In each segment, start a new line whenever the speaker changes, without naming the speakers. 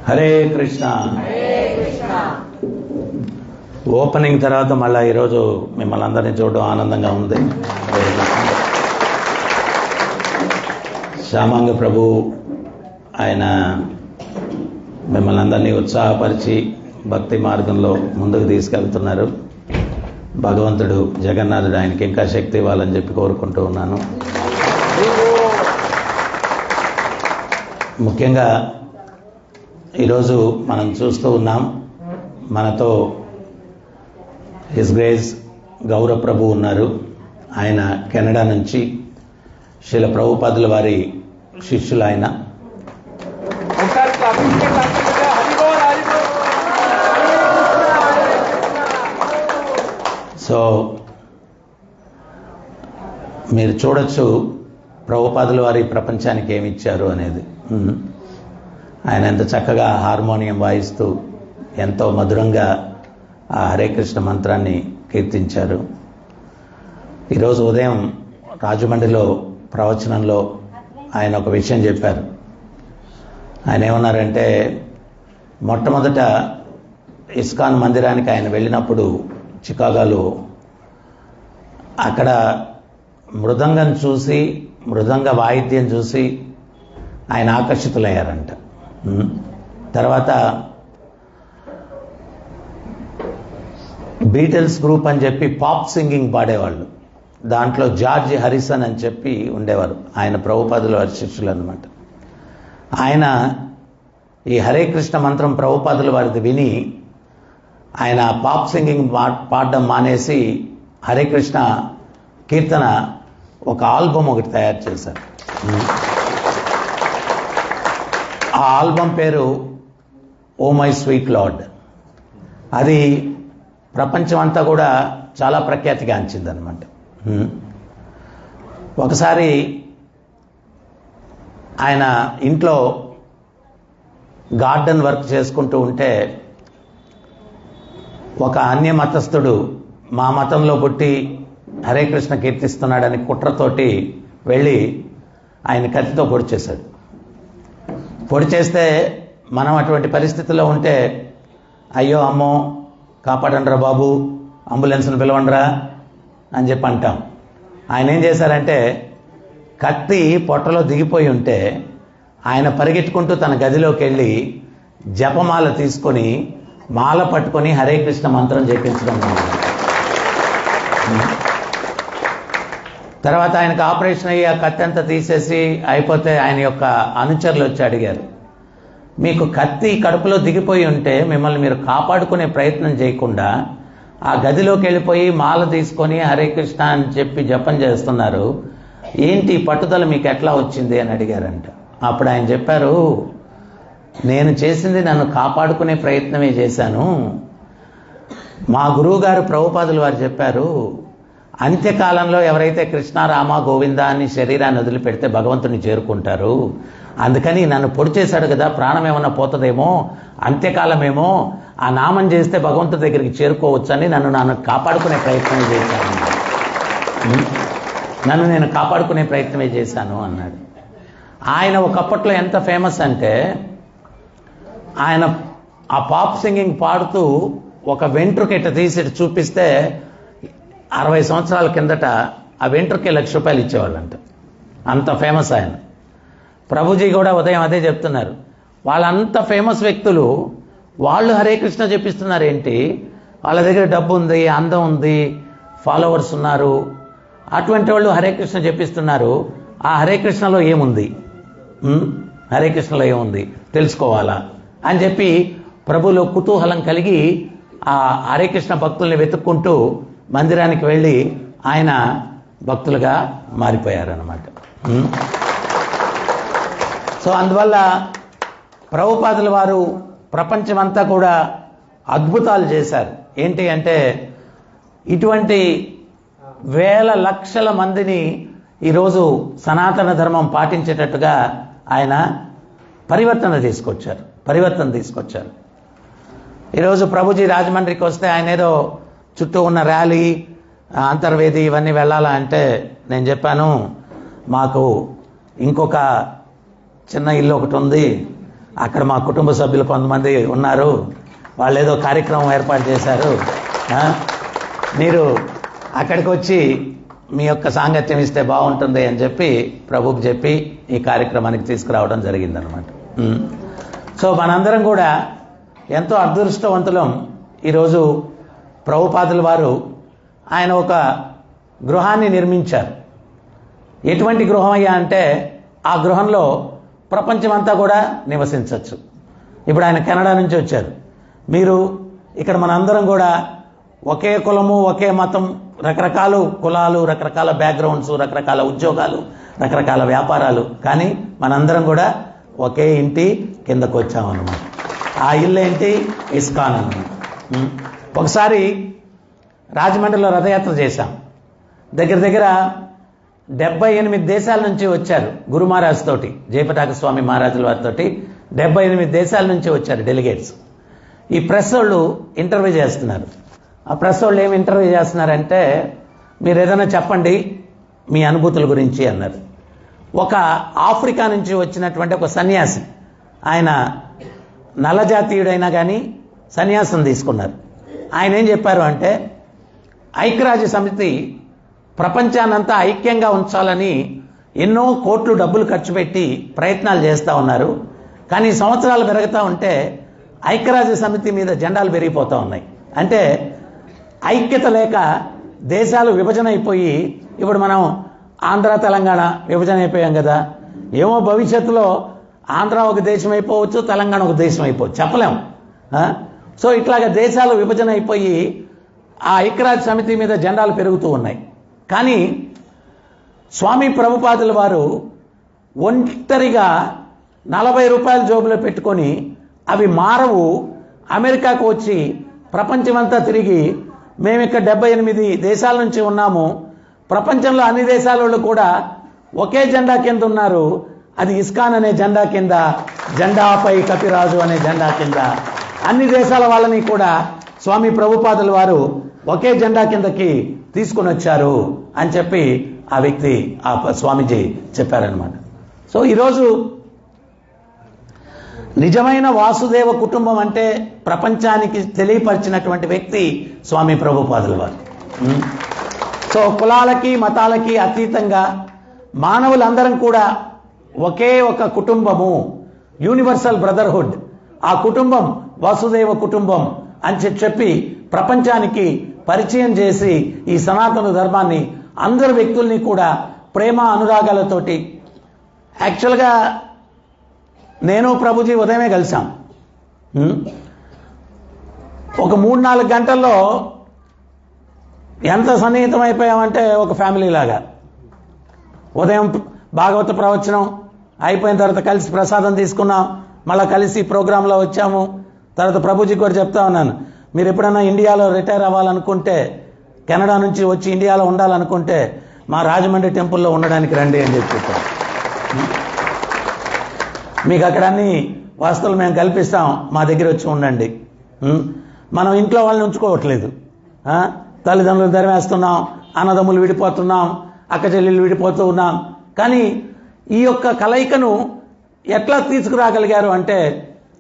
Hare Krishna. Opening తర్వాత మళ్ళీ ఈరోజు మిమ్మల్ని అందరినీ చూడడం ఆనందంగా ఉంది. శ్యామాంగ ప్రభు ఆయన మిమ్మల్ని అందరినీ ఉత్సాహపరిచి భక్తి మార్గంలో ముందుకు తీసుకెళ్తున్నారు. భగవంతుడు జగన్నాథుడు ఆయనకి ఇంకా శక్తి ఇవ్వాలని చెప్పి కోరుకుంటూ ఉన్నాను. ముఖ్యంగా ఈరోజు మనం చూస్తూ ఉన్నాం, మనతో హిస్ గ్రేస్ గౌరవ ప్రభు ఉన్నారు. ఆయన కెనడా నుంచి శ్రీల ప్రభుపాదుల వారి శిష్యులు. ఆయన సో మీరు చూడొచ్చు ప్రభుపాదుల వారి ప్రపంచానికి ఏమి ఇచ్చారు అనేది. ఆయన ఎంత చక్కగా హార్మోనియం వాయిస్తూ ఎంతో మధురంగా ఆ హరే కృష్ణ మంత్రాన్ని కీర్తించారు. ఈరోజు ఉదయం రాజమండ్రిలో ప్రవచనంలో ఆయన ఒక విషయం చెప్పారు. ఆయన ఏమన్నారంటే, మొట్టమొదట ఇస్కాన్ మందిరానికి ఆయన వెళ్ళినప్పుడు చికాగోలో అక్కడ మృదంగం చూసి, మృదంగ వాయిద్యం చూసి ఆయన ఆకర్షితులయ్యారంట. తర్వాత బీటిల్స్ గ్రూప్ అని చెప్పి పాప్ సింగింగ్ పాడేవాళ్ళు, దాంట్లో జార్జ్ హారిసన్ అని చెప్పి ఉండేవారు. ఆయన ప్రభుపాదుల వారి శిష్యులు అన్నమాట. ఆయన ఈ హరే కృష్ణ మంత్రం ప్రభుపాదుల వారిది విని ఆయన పాప్ సింగింగ్ పాడడం మానేసి హరే కృష్ణ కీర్తన ఒక ఆల్బమ్ ఒకటి తయారు చేశారు. ఆ ఆల్బమ్ పేరు ఓ మై స్వీట్ లార్డ్. అది ప్రపంచం అంతా కూడా చాలా ప్రఖ్యాతిగాంచిందనమాట. ఒకసారి ఆయన ఇంట్లో గార్డెన్ వర్క్ చేసుకుంటూ ఉంటే ఒక అన్య మతస్థుడు మా మతంలో పుట్టి హరే కృష్ణ కీర్తిస్తున్నాడని కుట్రతోటి వెళ్ళి ఆయన కత్తితో పొడి చేశాడు. పొడి చేస్తే మనం అటువంటి పరిస్థితుల్లో ఉంటే అయ్యో అమ్మో కాపాడండిరా బాబు, అంబులెన్స్ను పిలవండిరా అని చెప్పి అంటాం. ఆయన ఏం చేశారంటే, కత్తి పొట్టలో దిగిపోయి ఉంటే ఆయన పరిగెట్టుకుంటూ తన గదిలోకి వెళ్ళి జపమాల తీసుకొని మాల పట్టుకొని హరే కృష్ణ మంత్రం జపించడం. తర్వాత ఆయనకు ఆపరేషన్ అయ్యి ఆ కత్తి అంతా తీసేసి అయిపోతే ఆయన యొక్క అనుచరులు వచ్చి అడిగారు, మీకు కత్తి కడుపులో దిగిపోయి ఉంటే మిమ్మల్ని మీరు కాపాడుకునే ప్రయత్నం చేయకుండా ఆ గదిలోకి వెళ్ళిపోయి మాల తీసుకొని హరే కృష్ణ అని చెప్పి జపం చేస్తున్నారు, ఏంటి పట్టుదల మీకు ఎట్లా వచ్చింది అని అడిగారంట. అప్పుడు ఆయన చెప్పారు, నేను చేసింది నన్ను కాపాడుకునే ప్రయత్నమే చేశాను. మా గురువు గారు ప్రభుపాదులు వారు చెప్పారు, అంత్యకాలంలో ఎవరైతే కృష్ణ రామ గోవింద అని శరీరాన్ని వదిలిపెడితే భగవంతుని చేరుకుంటారు. అందుకని నన్ను పొడి చేశాడు కదా, ప్రాణం ఏమన్నా పోతుందేమో, అంత్యకాలమేమో, ఆ నామం చేస్తే భగవంతుడి దగ్గరికి చేరుకోవచ్చని నన్ను కాపాడుకునే ప్రయత్నమే చేశాను, నన్ను నేను కాపాడుకునే ప్రయత్నమే చేశాను అన్నాడు. ఆయన ఒకప్పట్లో ఎంత ఫేమస్ అంటే, ఆయన ఆ పాప్ సింగింగ్ పాడుతూ ఒక వెంట్రుక తీసి చూపిస్తే 60 సంవత్సరాల కిందట ఆ వెంట్రుకే ₹1,00,000 ఇచ్చేవాళ్ళంట. అంత ఫేమస్ ఆయన. ప్రభుజీ కూడా ఉదయం అదే చెప్తున్నారు. వాళ్ళంత ఫేమస్ వ్యక్తులు వాళ్ళు హరే కృష్ణ చెప్పిస్తున్నారు ఏంటి, వాళ్ళ దగ్గర డబ్బు ఉంది, అందం ఉంది, ఫాలోవర్స్ ఉన్నారు, అటువంటి వాళ్ళు హరే కృష్ణ చెప్పిస్తున్నారు. ఆ హరే కృష్ణలో ఏముంది, హరే కృష్ణలో ఏముంది తెలుసుకోవాలా అని చెప్పి ప్రభులో కుతూహలం కలిగి ఆ హరే కృష్ణ భక్తుల్ని వెతుక్కుంటూ మందిరానికి వెళ్ళి ఆయన భక్తులుగా మారిపోయారన్నమాట. సో అందువల్ల ప్రభుపాదుల వారు ప్రపంచమంతా కూడా అద్భుతాలు చేశారు. ఏంటి అంటే, ఇటువంటి వేల లక్షల మందిని ఈరోజు సనాతన ధర్మం పాటించేటట్టుగా ఆయన పరివర్తన తీసుకొచ్చారు. ఈరోజు ప్రభుజీ రాజమండ్రికి వస్తే ఆయన ఏదో చుట్టూ ఉన్న ర్యాలీ, అంతర్వేది ఇవన్నీ వెళ్ళాలా అంటే నేను చెప్పాను, మాకు ఇంకొక చిన్న ఇల్లు ఒకటి ఉంది, అక్కడ మా కుటుంబ సభ్యులు కొంతమంది ఉన్నారు, వాళ్ళు ఏదో కార్యక్రమం ఏర్పాటు చేశారు, మీరు అక్కడికి వచ్చి మీ యొక్క సాంగత్యం ఇస్తే బాగుంటుంది అని చెప్పి ప్రభుకి చెప్పి ఈ కార్యక్రమానికి తీసుకురావడం జరిగిందనమాట. సో మనందరం కూడా ఎంతో అదృష్టవంతులం. ఈరోజు ప్రభుపాదుల వారు ఆయన ఒక గృహాన్ని నిర్మించారు. ఎటువంటి గృహం అయ్యా అంటే ఆ గృహంలో ప్రపంచమంతా కూడా నివసించవచ్చు. ఇప్పుడు ఆయన కెనడా నుంచి వచ్చారు. మీరు ఇక్కడ మనందరం కూడా ఒకే కులము, ఒకే మతం, రకరకాల కులాలు, రకరకాల బ్యాక్గ్రౌండ్స్, రకరకాల ఉద్యోగాలు, రకరకాల వ్యాపారాలు, కానీ మనందరం కూడా ఒకే ఇంటి కిందకు వచ్చామన్నమాట. ఆ ఇల్లు ఏంటి? ఇస్కాన్ అన్నమాట. ఒకసారి రాజమండ్రిలో రథయాత్ర చేశాం. దగ్గర దగ్గర 78 దేశాల నుంచి వచ్చారు గురు మహారాజ్ తోటి, జయపతాక స్వామి మహారాజుల వారితో 78 దేశాల నుంచి వచ్చారు డెలిగేట్స్. ఈ ప్రెస్ వాళ్ళు ఇంటర్వ్యూ చేస్తున్నారు. ఆ ప్రెస్ వాళ్ళు ఏమి ఇంటర్వ్యూ చేస్తున్నారంటే, మీరు ఏదైనా చెప్పండి మీ అనుభూతుల గురించి అన్నారు. ఒక ఆఫ్రికా నుంచి వచ్చినటువంటి ఒక సన్యాసి, ఆయన నల్లజాతీయుడైనా కానీ సన్యాసం తీసుకున్నారు. ఆయన ఏం చెప్పారు అంటే, ఐక్యరాజ్య సమితి ప్రపంచాన్నంతా ఐక్యంగా ఉంచాలని ఎన్నో కోట్లు డబ్బులు ఖర్చు పెట్టి ప్రయత్నాలు చేస్తూ ఉన్నారు. కానీ సంవత్సరాలు పెరుగుతూ ఉంటే ఐక్యరాజ్య సమితి మీద జెండాలు పెరిగిపోతూ ఉన్నాయి. అంటే ఐక్యత లేక దేశాలు విభజన అయిపోయి, ఇప్పుడు మనం ఆంధ్ర తెలంగాణ విభజన అయిపోయాం కదా, ఏమో భవిష్యత్తులో ఆంధ్ర ఒక దేశం అయిపోవచ్చు, తెలంగాణ ఒక దేశం అయిపోవచ్చు, చెప్పలేము. సో ఇట్లాగా దేశాలు విభజన అయిపోయి ఆ ఐక్యరాజ్య సమితి మీద జెండాలు పెరుగుతూ ఉన్నాయి. కానీ స్వామి ప్రభుపాదుల వారు ఒంటరిగా 40 రూపాయల జోబులో పెట్టుకొని అవి మారవు, అమెరికాకు వచ్చి ప్రపంచమంతా తిరిగి మేము ఇక్కడ 78 దేశాల నుంచి ఉన్నాము, ప్రపంచంలో అన్ని దేశాల వాళ్ళు కూడా ఒకే జెండా కింద ఉన్నారు, అది ఇస్కాన్ అనే జెండా కింద, జెండాపై కపిరాజు అనే జెండా కింద అన్ని దేశాల వాళ్ళని కూడా స్వామి ప్రభుపాదుల వారు ఒకే జెండా కిందకి తీసుకుని వచ్చారు అని చెప్పి ఆ వ్యక్తి, ఆ స్వామీజీ చెప్పారనమాట. సో ఈరోజు నిజమైన వాసుదేవ కుటుంబం అంటే ప్రపంచానికి తెలియపరిచినటువంటి వ్యక్తి స్వామి ప్రభుపాదుల వారు. సో కులాలకి మతాలకి అతీతంగా మానవులందరం కూడా ఒకే ఒక కుటుంబము, యూనివర్సల్ బ్రదర్హుడ్, ఆ కుటుంబం వాసుదేవ కుటుంబం అని చెప్పి ప్రపంచానికి పరిచయం చేసి ఈ సనాతన ధర్మాన్ని అందరి వ్యక్తుల్ని కూడా ప్రేమ అనురాగాలతోటి, యాక్చువల్గా నేను ప్రభుజీ ఉదయమే కలిసాం. ఒక 3-4 గంటల్లో ఎంత సన్నిహితం అయిపోయామంటే ఒక ఫ్యామిలీ లాగా. ఉదయం భాగవత ప్రవచనం అయిపోయిన తర్వాత కలిసి ప్రసాదం తీసుకున్నాం, మళ్ళీ కలిసి ప్రోగ్రాంలో వచ్చాము. తర్వాత ప్రభుజీ కూడా చెప్తా ఉన్నాను, మీరు ఎప్పుడైనా ఇండియాలో రిటైర్ అవ్వాలనుకుంటే, కెనడా నుంచి వచ్చి ఇండియాలో ఉండాలనుకుంటే మా రాజమండ్రి టెంపుల్లో ఉండడానికి రండి అని చెప్పారు. మీకు అక్కడ అన్ని వస్తువులు మేము కల్పిస్తాం, మా దగ్గర వచ్చి ఉండండి. మనం ఇంట్లో వాళ్ళని ఉంచుకోవట్లేదు, తల్లిదండ్రులు ధరివేస్తున్నాం, అన్నదమ్ములు విడిపోతున్నాం, అక్క చెల్లెళ్ళు విడిపోతూ ఉన్నాం. కానీ ఈ యొక్క కలయికను ఎట్లా తీసుకురాగలిగారు అంటే,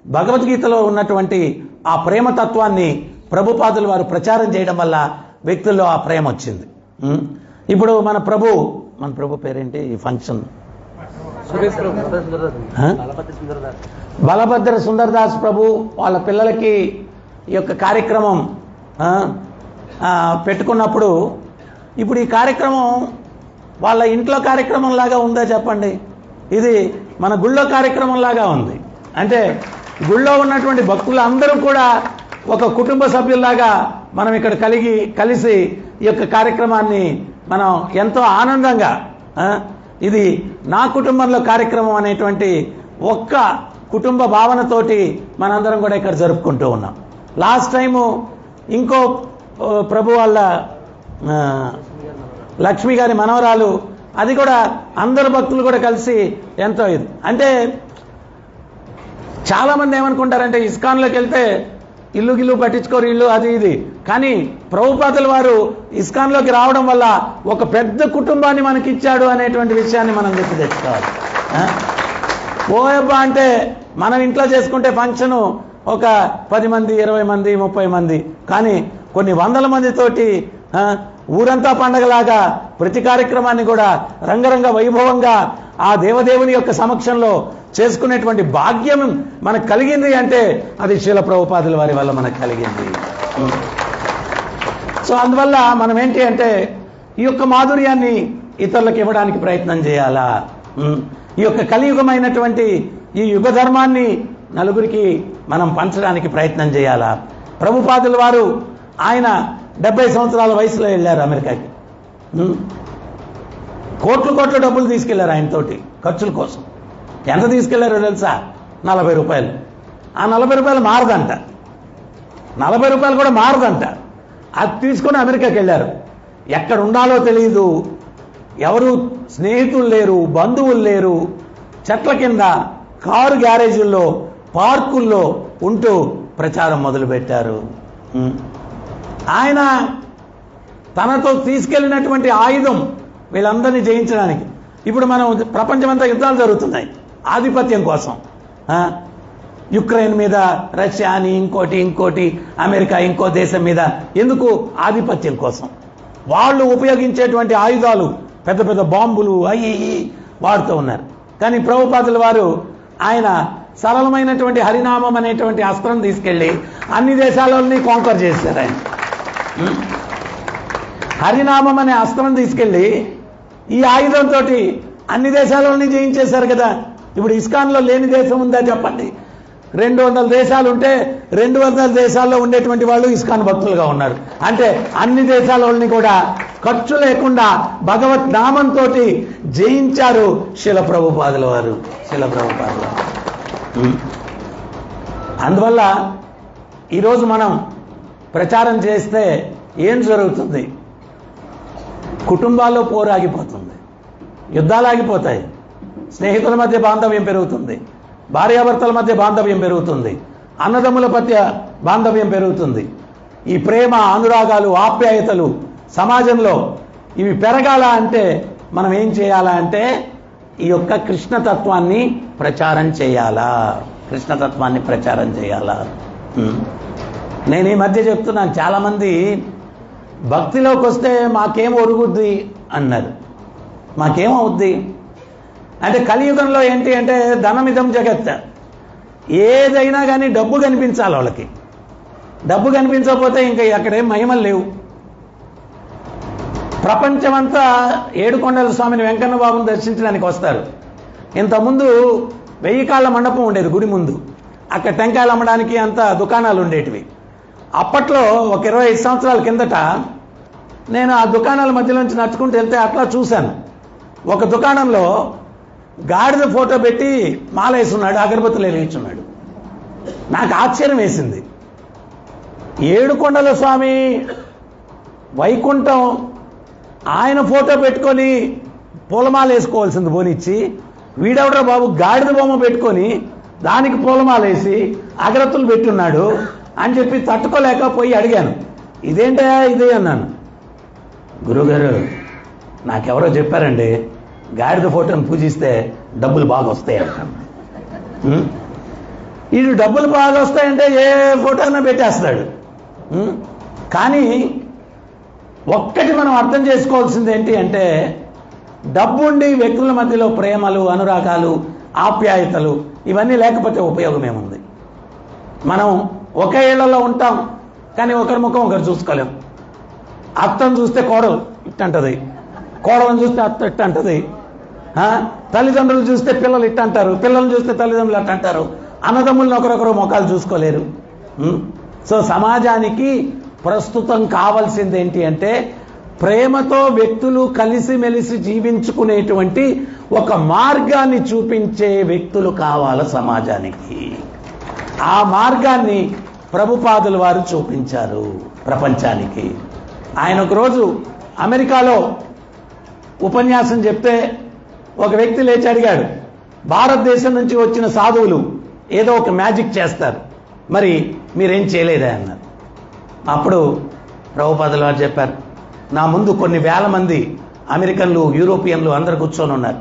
భగవద్గీతలో ఉన్నటువంటి ఆ ప్రేమతత్వాన్ని ప్రభుపాదుల వారు ప్రచారం చేయడం వల్ల వ్యక్తుల్లో ఆ ప్రేమ వచ్చింది. ఇప్పుడు మన ప్రభు పేరేంటి ఈ ఫంక్షన్? బలభద్ర సుందరదాస్ ప్రభు వాళ్ళ పిల్లలకి ఈ యొక్క కార్యక్రమం పెట్టుకున్నప్పుడు, ఇప్పుడు ఈ కార్యక్రమం వాళ్ళ ఇంట్లో కార్యక్రమం లాగా ఉందా చెప్పండి? ఇది మన గుళ్ళో కార్యక్రమం లాగా ఉంది. అంటే గుళ్ళో ఉన్నటువంటి భక్తులు అందరూ కూడా ఒక కుటుంబ సభ్యుల్లాగా మనం ఇక్కడ కలిసి ఈ యొక్క కార్యక్రమాన్ని మనం ఎంతో ఆనందంగా, ఇది నా కుటుంబంలో కార్యక్రమం అనేటువంటి ఒక్క కుటుంబ భావనతోటి మనందరం కూడా ఇక్కడ జరుపుకుంటూ ఉన్నాం. లాస్ట్ టైము ఇంకో ప్రభు వాళ్ళ లక్ష్మి గారి మనవరాలు, అది కూడా అందరు భక్తులు కూడా కలిసి ఎంతో ఇది. అంటే చాలా మంది ఏమనుకుంటారంటే ఇస్కాన్లోకి వెళ్తే ఇల్లు గిల్లు పట్టించుకోరు, ఇల్లు అది ఇది. కానీ ప్రభుపాదుల వారు ఇస్కాన్లోకి రావడం వల్ల ఒక పెద్ద కుటుంబాన్ని మనకి ఇచ్చాడు అనేటువంటి విషయాన్ని మనం తెచ్చుకోవాలి. ఓయబ్బా అంటే మనం ఇంట్లో చేసుకుంటే ఫంక్షను ఒక 10 మంది 20 మంది 30 మంది, కానీ కొన్ని వందల మందితోటి ఊరంతా పండగలాగా ప్రతి కార్యక్రమాన్ని కూడా రంగరంగ వైభవంగా ఆ దేవదేవుని యొక్క సమక్షంలో చేసుకునేటువంటి భాగ్యం మనకు కలిగింది అంటే అది శ్రీల ప్రభుపాదుల వారి వల్ల మనకు కలిగింది. సో అందువల్ల మనం ఏంటి అంటే ఈ యొక్క మాధుర్యాన్ని ఇతరులకు ఇవ్వడానికి ప్రయత్నం చేయాలా, ఈ యొక్క కలియుగమైనటువంటి ఈ యుగ ధర్మాన్ని నలుగురికి మనం పంచడానికి ప్రయత్నం చేయాలా. ప్రభుపాదుల వారు ఆయన 70 సంవత్సరాల వయసులో వెళ్ళారు అమెరికాకి. కోట్లు డబ్బులు తీసుకెళ్లారు ఆయనతోటి ఖర్చుల కోసం. ఎంత తీసుకెళ్లారో తెలుసా? 40 రూపాయలు. ఆ 40 రూపాయలు మారదంట, 40 రూపాయలు కూడా మారదంట. అది తీసుకొని అమెరికాకి వెళ్ళారు. ఎక్కడ ఉండాలో తెలియదు, ఎవరు స్నేహితులు లేరు, బంధువులు లేరు, చెట్ల కింద కారు గ్యారేజీల్లో పార్కుల్లో ఉంటూ ప్రచారం మొదలుపెట్టారు. ఆయన తనతో తీసుకెళ్లినటువంటి ఆయుధం వీళ్ళందరినీ జయించడానికి. ఇప్పుడు మనం ప్రపంచమంతా యుద్ధాలు జరుగుతున్నాయి ఆధిపత్యం కోసం. యుక్రెయిన్ మీద రష్యా అని, ఇంకోటి అమెరికా ఇంకో దేశం మీద. ఎందుకు? ఆధిపత్యం కోసం. వాళ్ళు ఉపయోగించేటువంటి ఆయుధాలు పెద్ద పెద్ద బాంబులు అయ్యి వాడుతూ ఉన్నారు. కానీ ప్రభుపాదుల వారు ఆయన సరళమైనటువంటి హరినామం అనేటువంటి అస్త్రం తీసుకెళ్లి అన్ని దేశాలని కాంకర్ చేశారు. ఆయన హరినామం అనే అస్త్రం తీసుకెళ్లి ఈ ఆయుధంతో అన్ని దేశాలని జయించేశారు కదా. ఇప్పుడు ఇస్కాన్లో లేని దేశం ఉందా చెప్పండి? 200 దేశాలు ఉంటే 200 దేశాల్లో ఉండేటువంటి వాళ్ళు ఇస్కాన్ భక్తులుగా ఉన్నారు. అంటే అన్ని దేశాలని కూడా ఖర్చు లేకుండా భగవత్ నామంతో జయించారు శ్రీల ప్రభుపాదుల వారు. అందువల్ల ఈరోజు మనం ప్రచారం చేస్తే ఏం జరుగుతుంది? కుటుంబాల్లో పోరాగిపోతుంది, యుద్ధాలు ఆగిపోతాయి, స్నేహితుల మధ్య బాంధవ్యం పెరుగుతుంది, భార్యాభర్తల మధ్య బాంధవ్యం పెరుగుతుంది, అన్నదమ్ముల మధ్య బాంధవ్యం పెరుగుతుంది. ఈ ప్రేమ, అనురాగాలు, ఆప్యాయతలు సమాజంలో ఇవి పెరగాల అంటే మనం ఏం చేయాలా అంటే ఈ యొక్క కృష్ణతత్వాన్ని ప్రచారం చేయాలా. నేను ఈ మధ్య చెప్తున్నాను, చాలామంది భక్తిలోకి వస్తే మాకేం ఒరుగుద్ది అన్నారు. మాకేమవుద్ది అంటే కలియుగంలో ఏంటి అంటే ధనమిదం జగత్. ఏదైనా కానీ డబ్బు కనిపించాలి వాళ్ళకి. డబ్బు కనిపించకపోతే ఇంకా అక్కడేం మహిమలు లేవు. ప్రపంచమంతా ఏడుకొండల స్వామిని వెంకన్న బాబుని దర్శించడానికి వస్తారు. ఇంతకుముందు 1000 కాళ్ళ మండపం ఉండేది గుడి ముందు. అక్కడ టెంకాయలు అమ్మడానికి అంత దుకాణాలు ఉండేటివి. అప్పట్లో ఒక 25 సంవత్సరాల కిందట నేను ఆ దుకాణాల మధ్యలోంచి నడుచుకుంటూ వెళ్తే అట్లా చూశాను. ఒక దుకాణంలో గాడిద ఫోటో పెట్టి మాలేస్తున్నాడు, అగరబత్తులు వెలిగించున్నాడు. నాకు ఆశ్చర్యం వేసింది. ఏడుకొండల స్వామి వైకుంఠం ఆయన ఫోటో పెట్టుకొని పూలమాల వేసుకోవాల్సింది పోనిచ్చి, వీడెవడరా బాబు గాడిద బొమ్మ పెట్టుకొని దానికి పూలమాలేసి అగరత్తులు పెట్టున్నాడు అని చెప్పి తట్టుకోలేకపోయి అడిగాను, ఇదేంటయా ఇది అన్నాను. గురువుగారు నాకెవరో చెప్పారండి, గాడిద ఫోటోని పూజిస్తే డబ్బులు బాగా వస్తాయి అంటాను. వీడు డబ్బులు బాగా వస్తాయంటే ఏ ఫోటోనా పెట్టేస్తాడు. కానీ ఒక్కటి మనం అర్థం చేసుకోవాల్సింది ఏంటి అంటే డబ్బుండి వ్యక్తుల మధ్యలో ప్రేమలు, అనురాగాలు, ఆప్యాయతలు ఇవన్నీ లేకపోతే ఉపయోగం ఏముంది? మనం ఒకే ఇళ్లలో ఉంటాం కానీ ఒకరి ముఖం ఒకరు చూసుకోలేం. అత్తను చూస్తే కోడలు ఇట్టంటది, కోడలను చూస్తే అత్త ఇట్టంటది, తల్లిదండ్రులు చూస్తే పిల్లలు ఇట్టంటారు, పిల్లలు చూస్తే తల్లిదండ్రులు అట్టంటారు, అన్నదమ్ములను ఒకరొకరు ముఖాలు చూసుకోలేరు. సో సమాజానికి ప్రస్తుతం కావాల్సింది ఏంటి అంటే ప్రేమతో వ్యక్తులు కలిసిమెలిసి జీవించుకునేటువంటి ఒక మార్గాన్ని చూపించే వ్యక్తులు కావాలి సమాజానికి. ఆ మార్గాన్ని ప్రభుపాదుల వారు చూపించారు ప్రపంచానికి. ఆయన ఒకరోజు అమెరికాలో ఉపన్యాసం చెప్తే ఒక వ్యక్తి లేచి అడిగాడు, భారతదేశం నుంచి వచ్చిన సాధువులు ఏదో ఒక మ్యాజిక్ చేస్తారు, మరి మీరేం చేయలేదా అన్నారు. అప్పుడు ప్రభుపాదుల వారు చెప్పారు, నా ముందు కొన్ని వేల మంది అమెరికన్లు, యూరోపియన్లు అందరు కూర్చొని ఉన్నారు.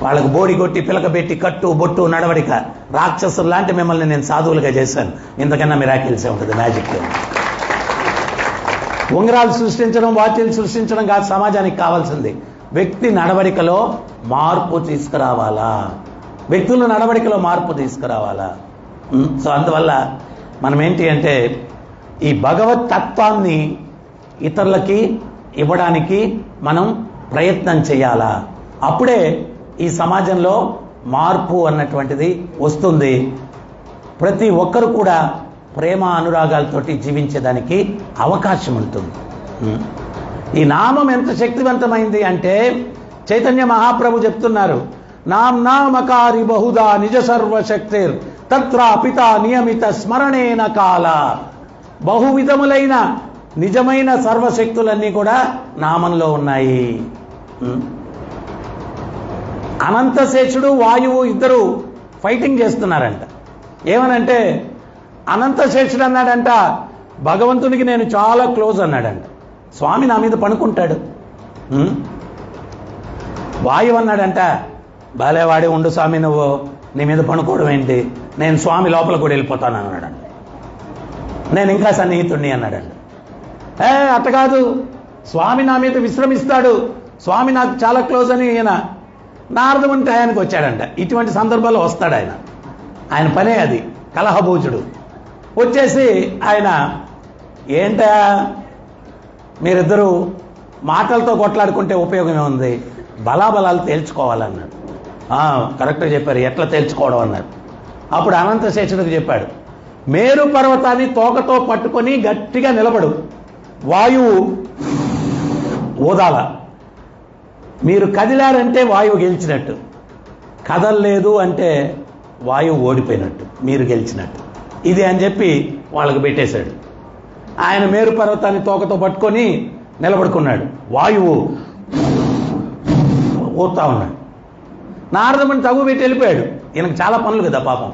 వాళ్ళకు బోడి కొట్టి పిలకబెట్టి కట్టు బొట్టు నడవడిక రాక్షసులు లాంటి మిమ్మల్ని నేను సాధువులుగా చేశాను. ఇంతకన్నా మిరాకిల్సే ఉంటుంది, మ్యాజిక్. ఉంగరాలు సృష్టించడం, వాచ్యలు సృష్టించడం కాదు సమాజానికి కావాల్సింది. వ్యక్తి నడవడికలో మార్పు తీసుకురావాలా, వ్యక్తుల నడవడికలో మార్పు తీసుకురావాలా. సో అందువల్ల మనం ఏంటి అంటే ఈ భగవత్ తత్వాన్ని ఇతరులకి ఇవ్వడానికి మనం ప్రయత్నం చేయాలా. అప్పుడే ఈ సమాజంలో మార్పు అన్నటువంటిది వస్తుంది. ప్రతి ఒక్కరు కూడా ప్రేమ అనురాగాలతోటి జీవించేదానికి అవకాశం ఉంటుంది. ఈ నామం ఎంత శక్తివంతమైంది అంటే చైతన్య మహాప్రభు చెప్తున్నారు, నామకారి బహుదా నిజ సర్వశక్తిర్ తత్ర పిత నియమిత స్మరణేన కాల. బహువిధములైన నిజమైన సర్వశక్తులన్నీ కూడా నామంలో ఉన్నాయి. అనంతశేషుడు వాయువు ఇద్దరు ఫైటింగ్ చేస్తున్నారంట. ఏమనంటే అనంతశేషుడు అన్నాడంట, భగవంతునికి నేను చాలా క్లోజ్ అన్నాడంట. స్వామి నా మీద పడుకుంటాడు. వాయువు అన్నాడంట, బాలేవాడి ఉండు స్వామి, నువ్వు నీ మీద పడుకోవడం ఏంటి, నేను స్వామి లోపల కూడా వెళ్ళిపోతాను అన్నాడంట. నేను ఇంకా సన్నిహితుడిని అన్నాడంట. అట్ట కాదు, స్వామి నా మీద విశ్రమిస్తాడు, స్వామి నాకు చాలా క్లోజ్ అని ఈయన నారదముని టయానికి వచ్చాడంట. ఇటువంటి సందర్భాల్లో వస్తాడు ఆయన, ఆయన పనే అది, కలహభూజుడు. వచ్చేసి ఆయన ఏంటా మీరిద్దరూ మాటలతో కొట్లాడుకుంటే ఉపయోగమే ఉంది, బలాబలాలు తేల్చుకోవాలన్నాడు. కరెక్ట్గా చెప్పారు, ఎట్లా తేల్చుకోవడం అన్నాడు. అప్పుడు అనంతశేషుడికి చెప్పాడు, మేరు పర్వతాన్ని తోకతో పట్టుకొని గట్టిగా నిలబడు, వాయువు ఓదాల. మీరు కదిలారంటే వాయువు గెలిచినట్టు, కదలలేదు అంటే వాయువు ఓడిపోయినట్టు, మీరు గెలిచినట్టు. ఇది అని చెప్పి వాళ్ళకు పెట్టేశాడు. ఆయన మేరు పర్వతాన్ని తోకతో పట్టుకొని నిలబడుకున్నాడు, వాయువు ఊరుతా ఉన్నాడు. నారదముని తగు పెట్టి వెళ్ళిపోయాడు. ఈయనకు చాలా పనులు కదా పాపం,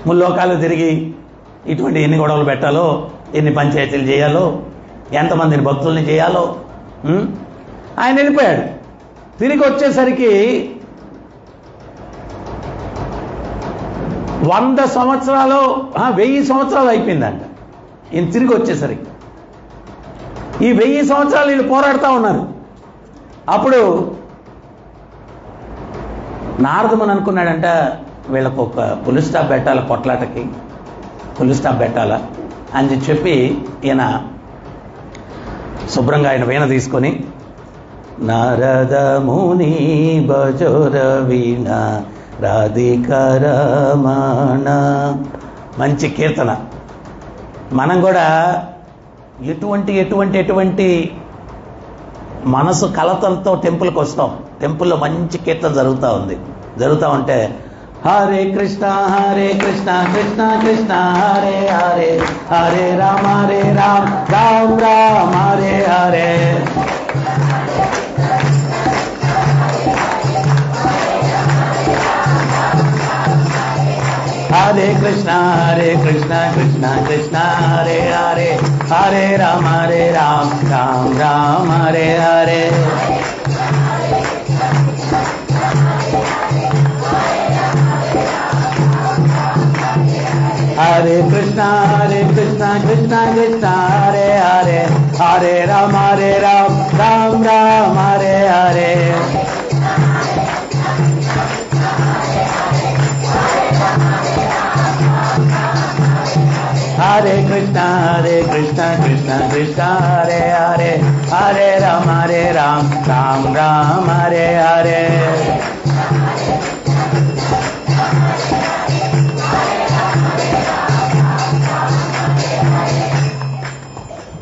ముల్లోకాలు తిరిగి ఇటువంటి ఎన్ని గొడవలు పెట్టాలో, ఎన్ని పంచాయతీలు చేయాలో, ఎంతమందిని భక్తుల్ని చేయాలో. ఆయన వెళ్ళిపోయాడు. తిరిగి వచ్చేసరికి 100 సంవత్సరాలు 1000 సంవత్సరాలు అయిపోయిందంట ఈయన తిరిగి వచ్చేసరికి. ఈ 1000 సంవత్సరాలు వీళ్ళు పోరాడుతూ ఉన్నారు. అప్పుడు నారదముని అనుకున్నాడంట, వీళ్ళకు ఒక పులి స్టాప్ పెట్టాలా, కొట్లాటకి పులి స్టాప్ పెట్టాలా అని చెప్పి ఈయన శుభ్రంగా ఆయన వీణ తీసుకొని నారద ముని బజోర వీణ రాధికరమణ, మంచి కీర్తన. మనం కూడా ఎటువంటి మనసు కలతలతో టెంపుల్కి వస్తాం. టెంపుల్లో మంచి కీర్తన జరుగుతూ ఉంటే హరే కృష్ణ కృష్ణ కృష్ణ హరే హరే, హరే రామ రామ రామ హరే హరే. హరే కృష్ణ కృష్ణ కృష్ణ హరే హరే, హరే రామ రామ రామ హరే హరే. హరే కృష్ణ కృష్ణ కృష్ణ హరే హరే, హరే రామ రామ రామ హరే హరే. హరే కృష్ణ కృష్ణ హరే హరే, హరే రామ రామ రామ హరే హరే.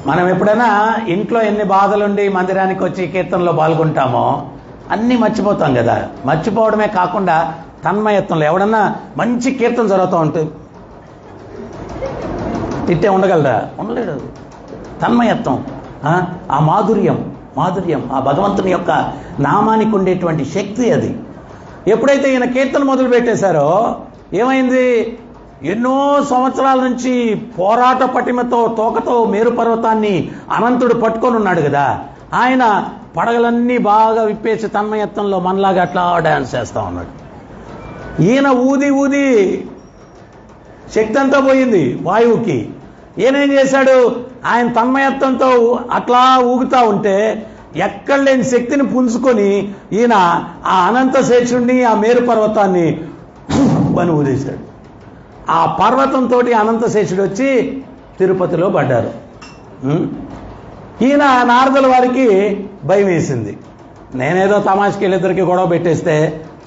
మనం ఎప్పుడైనా ఇంట్లో ఎన్ని బాధలుండి మందిరానికి వచ్చి కీర్తనలో పాల్గొంటామో అన్నీ మర్చిపోతాం కదా. మర్చిపోవడమే కాకుండా తన్మయత్వంలో ఎవడన్నా మంచి కీర్తన జరుగుతూ ఉంటుంది, తిట్టే ఉండగలరా? ఉండలేడు. తన్మయత్వం, ఆ మాధుర్యం, ఆ భగవంతుని యొక్క నామానికి ఉండేటువంటి శక్తి అది. ఎప్పుడైతే ఈయన కీర్తన మొదలు పెట్టేశారో ఏమైంది? ఎన్నో సంవత్సరాల నుంచి పోరాట పటిమతో తోకతో మేరు పర్వతాన్ని అనంతుడు పట్టుకొని ఉన్నాడు కదా, ఆయన పడగలన్నీ బాగా విప్పేసి తన్మయత్వంలో మనలాగా అట్లా డ్యాన్స్ చేస్తా ఉన్నాడు. ఈయన ఊది ఊది శక్తి అంతా పోయింది వాయువుకి. ఈయనేం చేశాడు, ఆయన తన్మయత్వంతో అట్లా ఊగుతా ఉంటే ఎక్కడ లేని శక్తిని పుంజుకొని ఈయన ఆ అనంత శేషుణ్ణి, ఆ మేరు పర్వతాన్ని పని ఊదేశాడు. ఆ పర్వతంతో అనంత శేషుడు వచ్చి తిరుపతిలో పడ్డారు. ఈయన నారదుల వారికి భయం వేసింది. నేనేదో తమాషకి వీళ్ళిద్దరికి గొడవ పెట్టేస్తే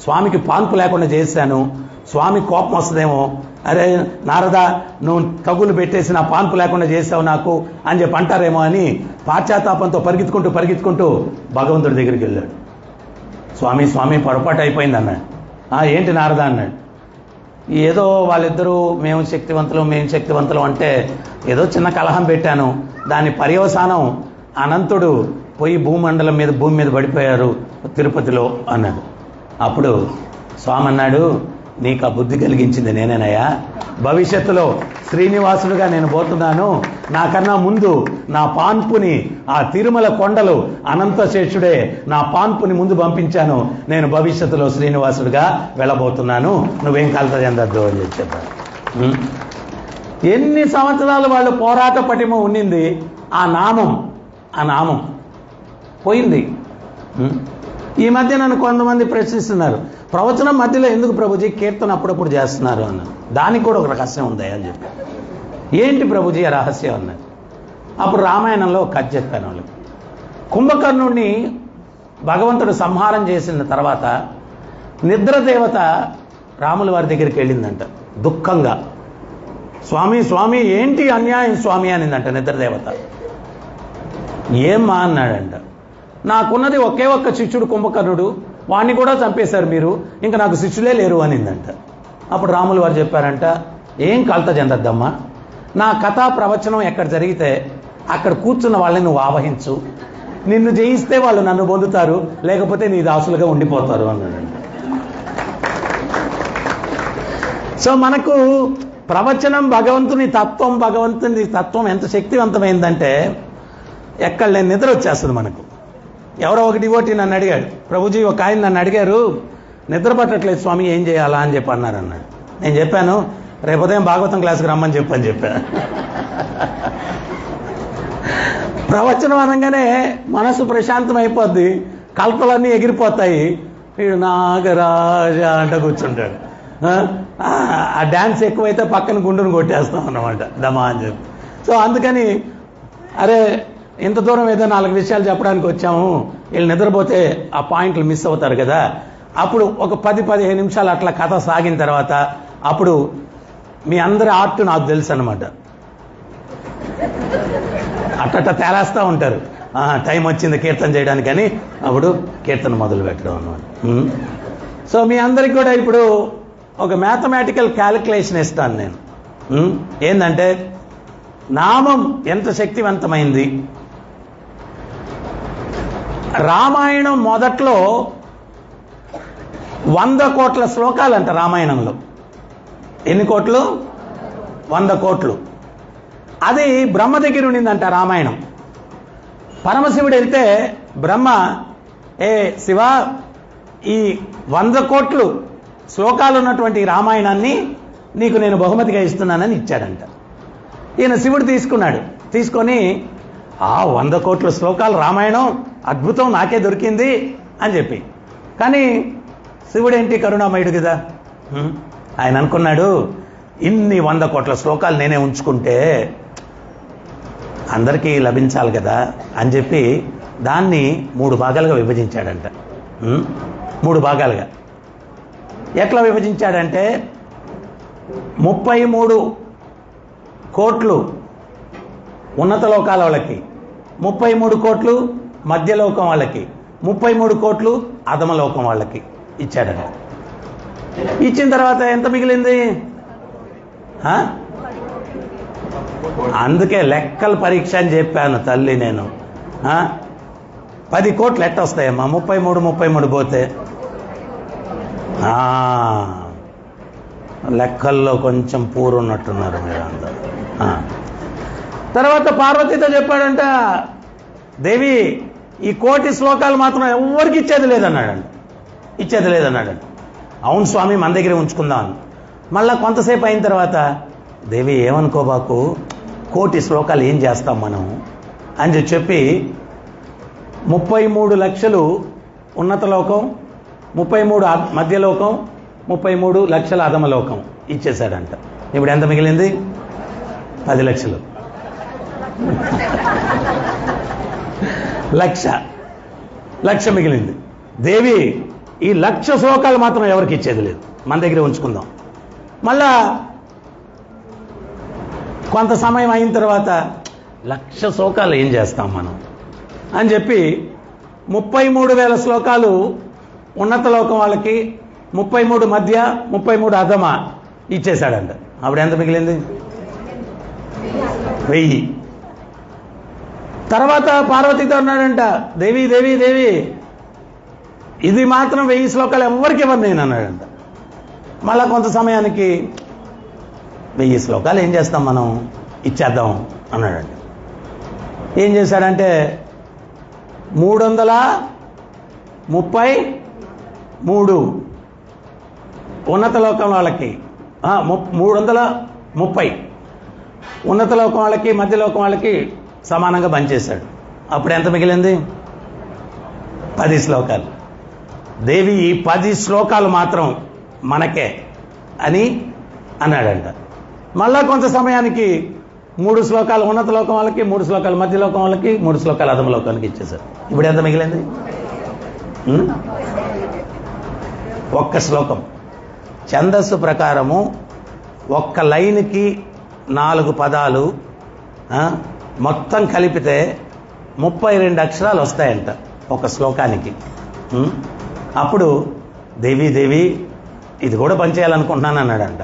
స్వామికి పాన్పు లేకుండా చేశాను, స్వామి కోపం వస్తుందేమో, అరే నారద నువ్వు తగులు పెట్టేసి నా పాన్పు లేకుండా చేసావు నాకు అని చెప్పి అంటారేమో అని పాశ్చాత్తాపంతో పరిగెత్తుకుంటూ భగవంతుడి దగ్గరికి వెళ్ళాడు. స్వామి స్వామి పొరపాటు అయిపోయింది అన్నాడు. ఏంటి నారద అన్నాడు. ఏదో వాళ్ళిద్దరూ మేము శక్తివంతులు అంటే ఏదో చిన్న కలహం పెట్టాను, దాని పర్యవసానం అనంతుడు పోయి భూమి మీద పడిపోయారు తిరుపతిలో అన్నాడు. అప్పుడు స్వామి అన్నాడు, నీకు ఆ బుద్ధి కలిగించింది నేనేనయ్యా, భవిష్యత్తులో శ్రీనివాసుడుగా నేను పోతున్నాను, నాకన్నా ముందు నా పాన్పుని ఆ తిరుమల కొండలు అనంతశేషుడే నా పాన్పుని ముందు పంపించాను, నేను భవిష్యత్తులో శ్రీనివాసుడిగా వెళ్ళబోతున్నాను, నువ్వేం కలత చెందద్దు అని చెప్పారు. ఎన్ని సంవత్సరాలు వాళ్ళు పోరాట పటిమ ఉన్నింది, ఆ నామం పోయింది. ఈ మధ్య నన్ను కొంతమంది ప్రశ్నిస్తున్నారు, ప్రవచనం మధ్యలో ఎందుకు ప్రభుజీ కీర్తన అప్పుడప్పుడు చేస్తున్నారు అన్నారు. దానికి కూడా ఒక రహస్యం ఉంది అని చెప్పి. ఏంటి ప్రభుజీ ఆ రహస్యం అన్నారు. అప్పుడు రామాయణంలో ఒక కథ చెప్పాను వాళ్ళకి. కుంభకర్ణుడిని భగవంతుడు సంహారం చేసిన తర్వాత నిద్రదేవత రాముల వారి దగ్గరికి వెళ్ళిందంట దుఃఖంగా. స్వామి ఏంటి అన్యాయం స్వామి అనిందంట నిద్రదేవత. ఏమ్మా అన్నాడంట. నాకున్నది ఒకే ఒక్క శిష్యుడు కుంభకర్ణుడు, వాణ్ణి కూడా చంపేశారు మీరు, ఇంకా నాకు శిష్యులే లేరు అనిందంట. అప్పుడు రాములు వారు చెప్పారంట, ఏం కలత చెందద్దమ్మా, నా కథా ప్రవచనం ఎక్కడ జరిగితే అక్కడ కూర్చున్న వాళ్ళని నువ్వు ఆవహించు, నిన్ను జయిస్తే వాళ్ళు నన్ను పొందుతారు, లేకపోతే నీ దాసులుగా ఉండిపోతారు అన్నాడంట. సో మనకు ప్రవచనం భగవంతుని తత్వం ఎంత శక్తివంతమైందంటే ఎక్కడ లేని నిద్ర వచ్చేస్తుంది మనకు. ఎవరో ఒక డివోటీ నన్ను అడిగాడు, ప్రభుజీ ఒక ఆయన నన్ను అడిగారు, నిద్ర పట్టట్లేదు స్వామి ఏం చేయాలా అని చెప్పి అన్నాడు. నేను చెప్పాను, రేపు ఉదయం భాగవతం క్లాస్కి రమ్మని చెప్పాను. ప్రవచనం అనగానే మనసు ప్రశాంతం అయిపోద్ది, కల్పలన్నీ ఎగిరిపోతాయి, వీడు నాగరాజ అంట కూర్చుంటాడు. ఆ డ్యాన్స్ ఎక్కువైతే పక్కన గుండును కొట్టేస్తాం అన్నమాట దమా అని చెప్పి. సో అందుకని అరే ఇంత దూరం ఏదో 4 విషయాలు చెప్పడానికి వచ్చాము, వీళ్ళు నిద్రపోతే ఆ పాయింట్లు మిస్ అవుతారు కదా. అప్పుడు ఒక 10-15 నిమిషాలు అట్లా కథ సాగిన తర్వాత అప్పుడు మీ అందరి ఆర్ట్ నాకు తెలుసు అనమాట. అట్ట తేలేస్తూ ఉంటారు, టైం వచ్చింది కీర్తన చేయడానికి అని, అప్పుడు కీర్తన మొదలు పెట్టడం అన్నమాట. సో మీ అందరికి కూడా ఇప్పుడు ఒక మ్యాథమెటికల్ క్యాలిక్యులేషన్ ఇస్తాను నేను. ఏంటంటే నామం ఎంత శక్తివంతమైంది. రామాయణం మొదట్లో 100 కోట్ల శ్లోకాలంట రామాయణంలో. ఎన్ని కోట్లు? 100 కోట్లు. అది బ్రహ్మ దగ్గర ఉండిందంట రామాయణం. పరమశివుడు వెళ్తే బ్రహ్మ, ఏ శివ, ఈ 100 కోట్లు శ్లోకాలు ఉన్నటువంటి రామాయణాన్ని నీకు నేను బహుమతిగా ఇస్తున్నానని ఇచ్చాడంట. ఈయన శివుడు తీసుకున్నాడు. తీసుకొని 100 కోట్ల శ్లోకాలు రామాయణం అద్భుతం, నాకే దొరికింది అని చెప్పి. కానీ శివుడేంటి కరుణామయుడు కదా, ఆయన అనుకున్నాడు ఇన్ని 100 కోట్ల శ్లోకాలు నేనే ఉంచుకుంటే అందరికీ లభించాలి కదా అని చెప్పి దాన్ని 3 భాగాలుగా విభజించాడంట. 3 భాగాలుగా ఎట్లా విభజించాడంటే 33 కోట్లు ఉన్నత లోకాల వాళ్ళకి, 33 కోట్లు మధ్యలోకం వాళ్ళకి, 33 కోట్లు అధమలోకం వాళ్ళకి ఇచ్చాడంట. ఇచ్చిన తర్వాత ఎంత మిగిలింది? అందుకే లెక్కల పరీక్ష అని చెప్పాను తల్లి నేను. 10 కోట్లు ఎట్ట వస్తాయమ్మా? 33 పోతే లెక్కల్లో కొంచెం పూరున్నట్టున్నారు మీరు అందరూ. తర్వాత పార్వతీతో చెప్పాడంట, దేవి ఈ 1,000,000 శ్లోకాలు మాత్రం ఎవరికి ఇచ్చేది లేదన్నాడండి. ఇచ్చేది లేదన్నాడండి. అవును స్వామి, మన దగ్గరే ఉంచుకుందాం. మళ్ళా కొంతసేపు అయిన తర్వాత, దేవి ఏమనుకోబాకు, 1,000,000 శ్లోకాలు ఏం చేస్తాం మనం అని చెప్పి 33 లక్షలు ఉన్నత లోకం, 33 మధ్యలోకం, 33 లక్షల అధమలోకం ఇచ్చేశాడంట. ఇప్పుడు ఎంత మిగిలింది? 10 లక్షలు. లక్ష మిగిలింది. దేవి ఈ 1,00,000 శ్లోకాలు మాత్రం ఎవరికి ఇచ్చేది లేదు, మన దగ్గరే ఉంచుకుందాం. మళ్ళా కొంత సమయం అయిన తర్వాత 1,00,000 శ్లోకాలు ఏం చేస్తాం మనం అని చెప్పి 33,000 శ్లోకాలు ఉన్నత లోకం వాళ్ళకి, 33 మధ్య, 33 అధమ ఇచ్చేశాడంట. అప్పుడు ఎంత మిగిలింది? 1000. తర్వాత పార్వతీతో అన్నాడంట, దేవి దేవి దేవి ఇది మాత్రం 1000 శ్లోకాలు ఎవరికి ఇవ్వను నేను అన్నాడంట. మళ్ళా కొంత సమయానికి 1000 శ్లోకాలు ఏం చేస్తాం మనం, ఇచ్చేద్దాం అన్నాడంట. ఏం చేశాడంటే 333 ఉన్నత లోకం వాళ్ళకి, 330 ఉన్నత లోకం వాళ్ళకి, మధ్య లోకం వాళ్ళకి సమానంగా పనిచేశాడు. అప్పుడు ఎంత మిగిలింది? 10 శ్లోకాలు. దేవి ఈ 10 శ్లోకాలు మాత్రం మనకే అని అన్నాడంట. మళ్ళా కొంత సమయానికి 3 శ్లోకాలు ఉన్నత లోకం వాళ్ళకి, 3 శ్లోకాలు మధ్య లోకం వాళ్ళకి, 3 శ్లోకాలు అధమ లోకానికి ఇచ్చేశారు. ఇప్పుడు ఎంత మిగిలింది? 1 శ్లోకం. ఛందస్సు ప్రకారము 1 లైన్కి 4 పదాలు మొత్తం కలిపితే 32 అక్షరాలు వస్తాయంట 1 శ్లోకానికి. అప్పుడు దేవి దేవి ఇది కూడా పనిచేయాలనుకుంటున్నాను అన్నాడంట.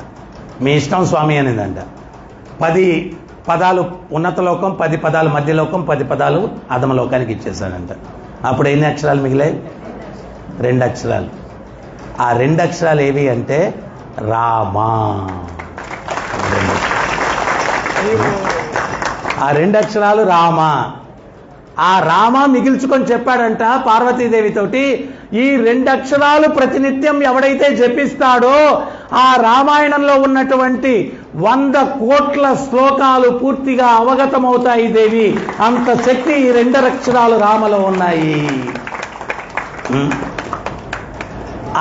మీ ఇష్టం స్వామి అనిందంట. 10 పదాలు ఉన్నత లోకం, 10 పదాలు మధ్యలోకం, 10 పదాలు అధమ లోకానికి ఇచ్చేశాడంట. అప్పుడు ఎన్ని అక్షరాలు మిగిలాయి? 2 అక్షరాలు. ఆ 2 అక్షరాలు ఏవి అంటే రామా. ఆ 2 అక్షరాలు రామ. ఆ రామ మిగిల్చుకొని చెప్పాడంట పార్వతీదేవితోటి, ఈ 2 అక్షరాలు ప్రతినిత్యం ఎవడైతే జపిస్తాడో ఆ రామాయణంలో ఉన్నటువంటి 100 కోట్ల శ్లోకాలు పూర్తిగా అవగతమవుతాయి దేవి. అంత శక్తి ఈ 2 అక్షరాలు రామలో ఉన్నాయి.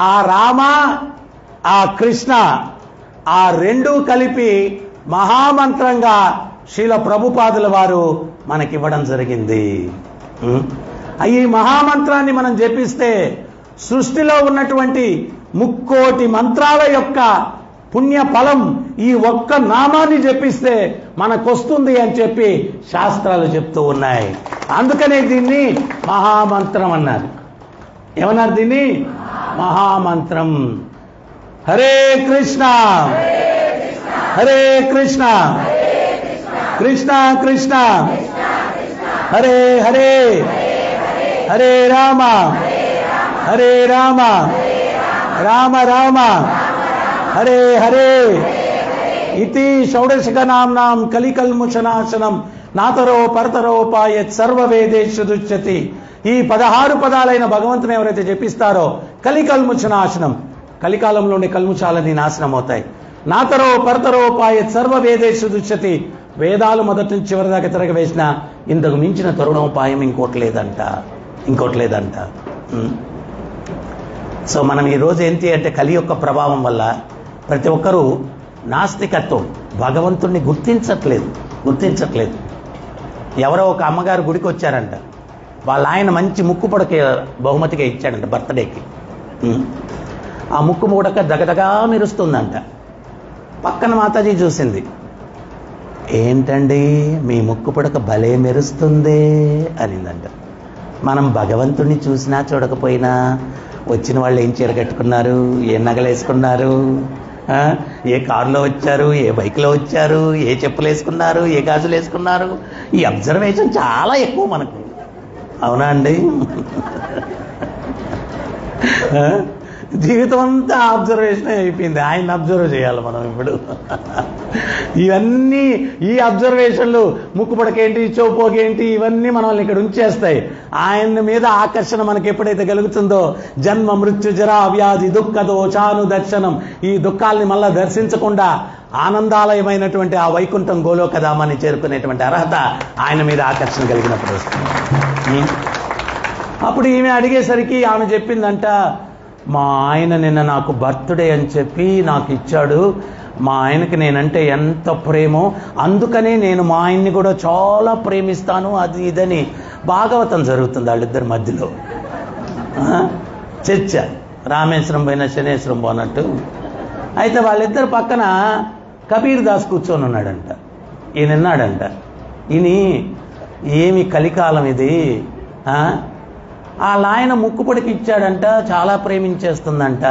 ఆ రామ, ఆ కృష్ణ, ఆ 2 కలిపి మహామంత్రంగా శ్రీల ప్రభుపాదుల వారు మనకివ్వడం జరిగింది. ఈ మహామంత్రాన్ని మనం జపిస్తే సృష్టిలో ఉన్నటువంటి 3,000,000 మంత్రాల యొక్క పుణ్య ఫలం ఈ ఒక్క నామాన్ని జపిస్తే మనకొస్తుంది అని చెప్పి శాస్త్రాలు చెప్తూ ఉన్నాయి. అందుకనే దీన్ని మహామంత్రం అన్నారు. ఏమన్నారు దీన్ని? మహామంత్రం. హరే కృష్ణ హరే కృష్ణ కృష్ణ కృష్ణ హరే హరే హరే రామ హరే రామ రామ రామ హరే హరే ఇతి షోడశకనాంనాం కలికల్ముషనాశనం నాతరో పరతరోపాయత్ సర్వవేదేషు దుష్యతి. ఈ 16 పదాలైన భగవంతుని ఎవరైతే జపిస్తారో కలికల్ముషనాశనం, కలికాలంలోని కల్ముషాలని నాశనం అవుతాయి. నాతరో పరతరోపాయత్ సర్వవేదేషు దుష్యతి. వేదాలు మొదటి నుంచి చివరి దాకా తిరగవేసిన ఇంతకు మించిన తరుణోపాయం ఇంకోటి లేదంట. సో మనం ఈరోజు ఏంటి అంటే కలి యొక్క ప్రభావం వల్ల ప్రతి ఒక్కరూ నాస్తికత్వం, భగవంతుణ్ణి గుర్తించట్లేదు. ఎవరో ఒక అమ్మగారు గుడికి వచ్చారంట. వాళ్ళ ఆయన మంచి ముక్కు పుడక బహుమతిగా ఇచ్చాడంట బర్త్డేకి. ఆ ముక్కు పుడక దగదగా మెరుస్తుందంట. పక్కన మాతాజీ చూసింది, ఏంటండి మీ ముక్కు పుడక భలే మెరుస్తుందే అనిందంట. మనం భగవంతుణ్ణి చూసినా చూడకపోయినా వచ్చిన వాళ్ళు ఏం చీర కట్టుకున్నారు, ఏ నగలు వేసుకున్నారు, ఏ కారులో వచ్చారు, ఏ బైక్లో వచ్చారు, ఏ చెప్పులు వేసుకున్నారు, ఏ గాజులు వేసుకున్నారు, ఈ అబ్జర్వేషన్ చాలా ఎక్కువ మనకు. అవునా అండి? జీవితం అంతా అబ్జర్వేషన్ అయిపోయింది. ఆయన అబ్జర్వ్ చేయాలి మనం ఇప్పుడు. ఇవన్నీ ఈ అబ్జర్వేషన్లు ముక్కుపడకేంటి, చౌపోకేంటి, ఇవన్నీ మనల్ని ఇక్కడ ఉంచేస్తాయి. ఆయన మీద ఆకర్షణ మనకి ఎప్పుడైతే కలుగుతుందో, జన్మ మృత్యు జరా వ్యాధి దుఃఖ దోషాను దర్శనం, ఈ దుఃఖాల్ని మళ్ళా దర్శించకుండా ఆనందాలయమైనటువంటి ఆ వైకుంఠం గోలోకధామాన్ని చేరుకునేటువంటి అర్హత ఆయన మీద ఆకర్షణ కలిగినప్పుడు వస్తుంది. అప్పుడు ఈమె అడిగేసరికి ఆమె చెప్పిందంట, మా ఆయన నిన్న నాకు బర్త్డే అని చెప్పి నాకు ఇచ్చాడు, మా ఆయనకి నేనంటే ఎంత ప్రేమో, అందుకనే నేను మా ఆయన్ని కూడా చాలా ప్రేమిస్తాను, అది ఇదని. భాగవతం జరుగుతుంది వాళ్ళిద్దరి మధ్యలో. చర్చ, రామేశ్వరం పోయినా శనేశ్వరం పోనట్టు. అయితే వాళ్ళిద్దరు పక్కన కబీర్ దాస్ కూర్చొని ఉన్నాడంట. ఈయన విన్నాడంట, ఈయన ఏమి కలికాలం ఇది, వాళ్ళ ఆయన ముక్కుపొడికి ఇచ్చాడంట, చాలా ప్రేమించేస్తుందంట.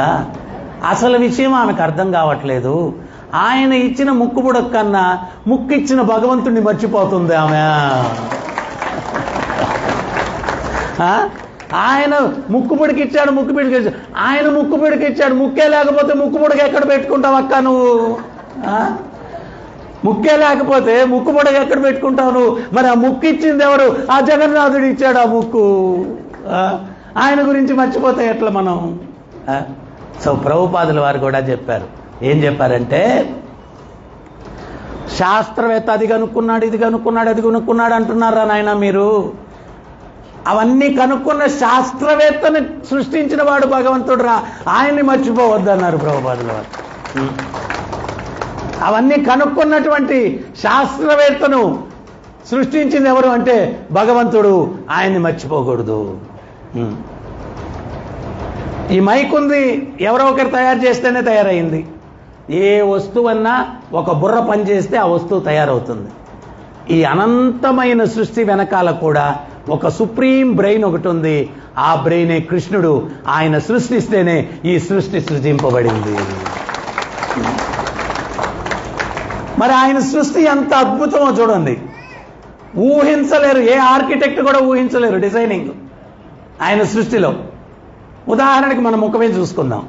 అసలు విషయం ఆమెకు అర్థం కావట్లేదు. ఆయన ఇచ్చిన ముక్కుపొడకు కన్నా ముక్కిచ్చిన భగవంతుడిని మర్చిపోతుంది ఆమె. ఆయన ముక్కుపొడికి ఇచ్చాడు, ముక్కుపొడికి ఇచ్చాడు, ఆయన ముక్కుపొడికి ఇచ్చాడు. ముక్కే లేకపోతే ముక్కుపొడికి ఎక్కడ పెట్టుకుంటావు అక్క నువ్వు? ముక్కే లేకపోతే ముక్కుపొడికి ఎక్కడ పెట్టుకుంటావు నువ్వు? మరి ఆ ముక్కు ఇచ్చింది ఎవరు? ఆ జగన్నాథుడు ఇచ్చాడు ఆ ముక్కు. ఆయన గురించి మర్చిపోతే ఎట్లా మనం? సో ప్రభుపాదుల వారు కూడా చెప్పారు. ఏం చెప్పారంటే, శాస్త్రవేత్త అది కనుక్కున్నాడు, ఇది కనుక్కున్నాడు, అది కనుక్కున్నాడు అంటున్నారా నాయన మీరు? అవన్నీ కనుక్కున్న శాస్త్రవేత్తని సృష్టించిన వాడు భగవంతుడు రా, ఆయన్ని మర్చిపోవద్దన్నారు ప్రభుపాదుల వారు. అవన్నీ కనుక్కున్నటువంటి శాస్త్రవేత్తను సృష్టించింది ఎవరు అంటే భగవంతుడు, ఆయన్ని మర్చిపోకూడదు. ఈ మైక్ ఉంది, ఎవరో ఒకరు తయారు చేస్తేనే తయారైంది. ఏ వస్తువన్నా ఒక బుర్ర పనిచేస్తే ఆ వస్తువు తయారవుతుంది. ఈ అనంతమైన సృష్టి వెనకాల కూడా ఒక సుప్రీం బ్రెయిన్ ఒకటి ఉంది. ఆ బ్రెయినే కృష్ణుడు. ఆయన సృష్టిస్తేనే ఈ సృష్టి సృజింపబడింది. మరి ఆయన సృష్టి ఎంత అద్భుతమో చూడండి. ఊహించలేరు, ఏ ఆర్కిటెక్ట్ కూడా ఊహించలేరు డిజైనింగ్ ఆయన సృష్టిలో. ఉదాహరణకి మన ముఖమే చూసుకుందాం.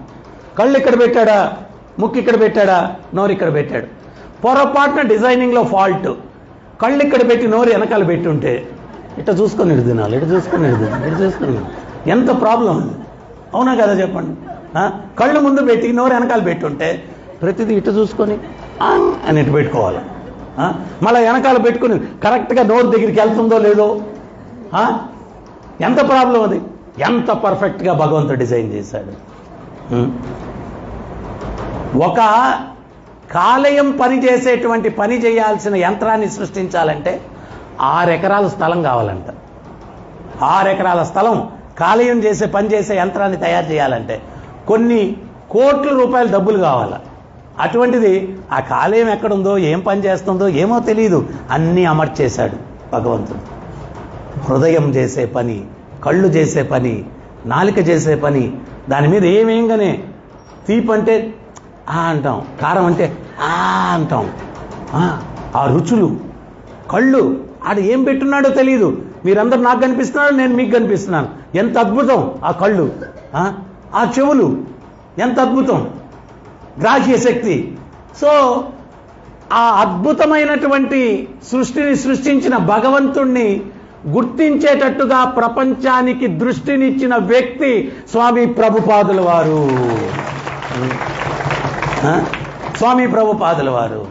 కళ్ళు ఇక్కడ పెట్టాడా, ముక్కు ఇక్కడ పెట్టాడా, నోరు ఇక్కడ పెట్టాడు. పొరపాటున డిజైనింగ్లో ఫాల్ట్. కళ్ళు ఇక్కడ పెట్టి నోరు వెనకాల పెట్టుంటే ఇట్లా చూసుకొని తినాలి, ఇటు చూసుకొని తినాలి, ఇటు చూసుకొని. ఎంత ప్రాబ్లం ఉంది, అవునా కదా చెప్పండి? కళ్ళు ముందు పెట్టి నోరు వెనకాల పెట్టుంటే ప్రతిదీ ఇటు చూసుకొని అని ఇటు పెట్టుకోవాలి. మళ్ళీ వెనకాల పెట్టుకుని కరెక్ట్గా నోరు దగ్గరికి వెళ్తుందో లేదో. ఎంత ప్రాబ్లం అది. ఎంత పర్ఫెక్ట్గా భగవంతుడు డిజైన్ చేశాడు. ఒక కాలేయం పని చేసేటువంటి పని చేయాల్సిన యంత్రాన్ని సృష్టించాలంటే 6 ఎకరాల స్థలం కావాలంట. 6 ఎకరాల స్థలం కాలేయం చేసే పని చేసే యంత్రాన్ని తయారు చేయాలంటే కొన్ని కోట్ల రూపాయల డబ్బులు కావాలి. అటువంటిది ఆ కాలేయం ఎక్కడుందో, ఏం పని చేస్తుందో ఏమో తెలియదు, అన్నీ అమర్చేశాడు భగవంతుడు. హృదయం చేసే పని, కళ్ళు చేసే పని, నాలిక చేసే పని, దాని మీద ఏమేయంగానే తీపి అంటే ఆ అంటాం, కారం అంటే ఆ అంటాం. ఆ రుచులు, కళ్ళు, ఆడు ఏం పెట్టున్నాడో తెలియదు. మీరందరూ నాకు కనిపిస్తున్నారు, నేను మీకు కనిపిస్తున్నాను. ఎంత అద్భుతం ఆ కళ్ళు, ఆ చెవులు, ఎంత అద్భుతం, గ్రాహ్య శక్తి. సో ఆ అద్భుతమైనటువంటి సృష్టిని సృష్టించిన భగవంతుణ్ణి గుర్తించేటట్టుగా ప్రపంచానికి దృష్టినిచ్చిన వ్యక్తి స్వామి ప్రభుపాదుల వారు. స్వామి ప్రభుపాదుల వారు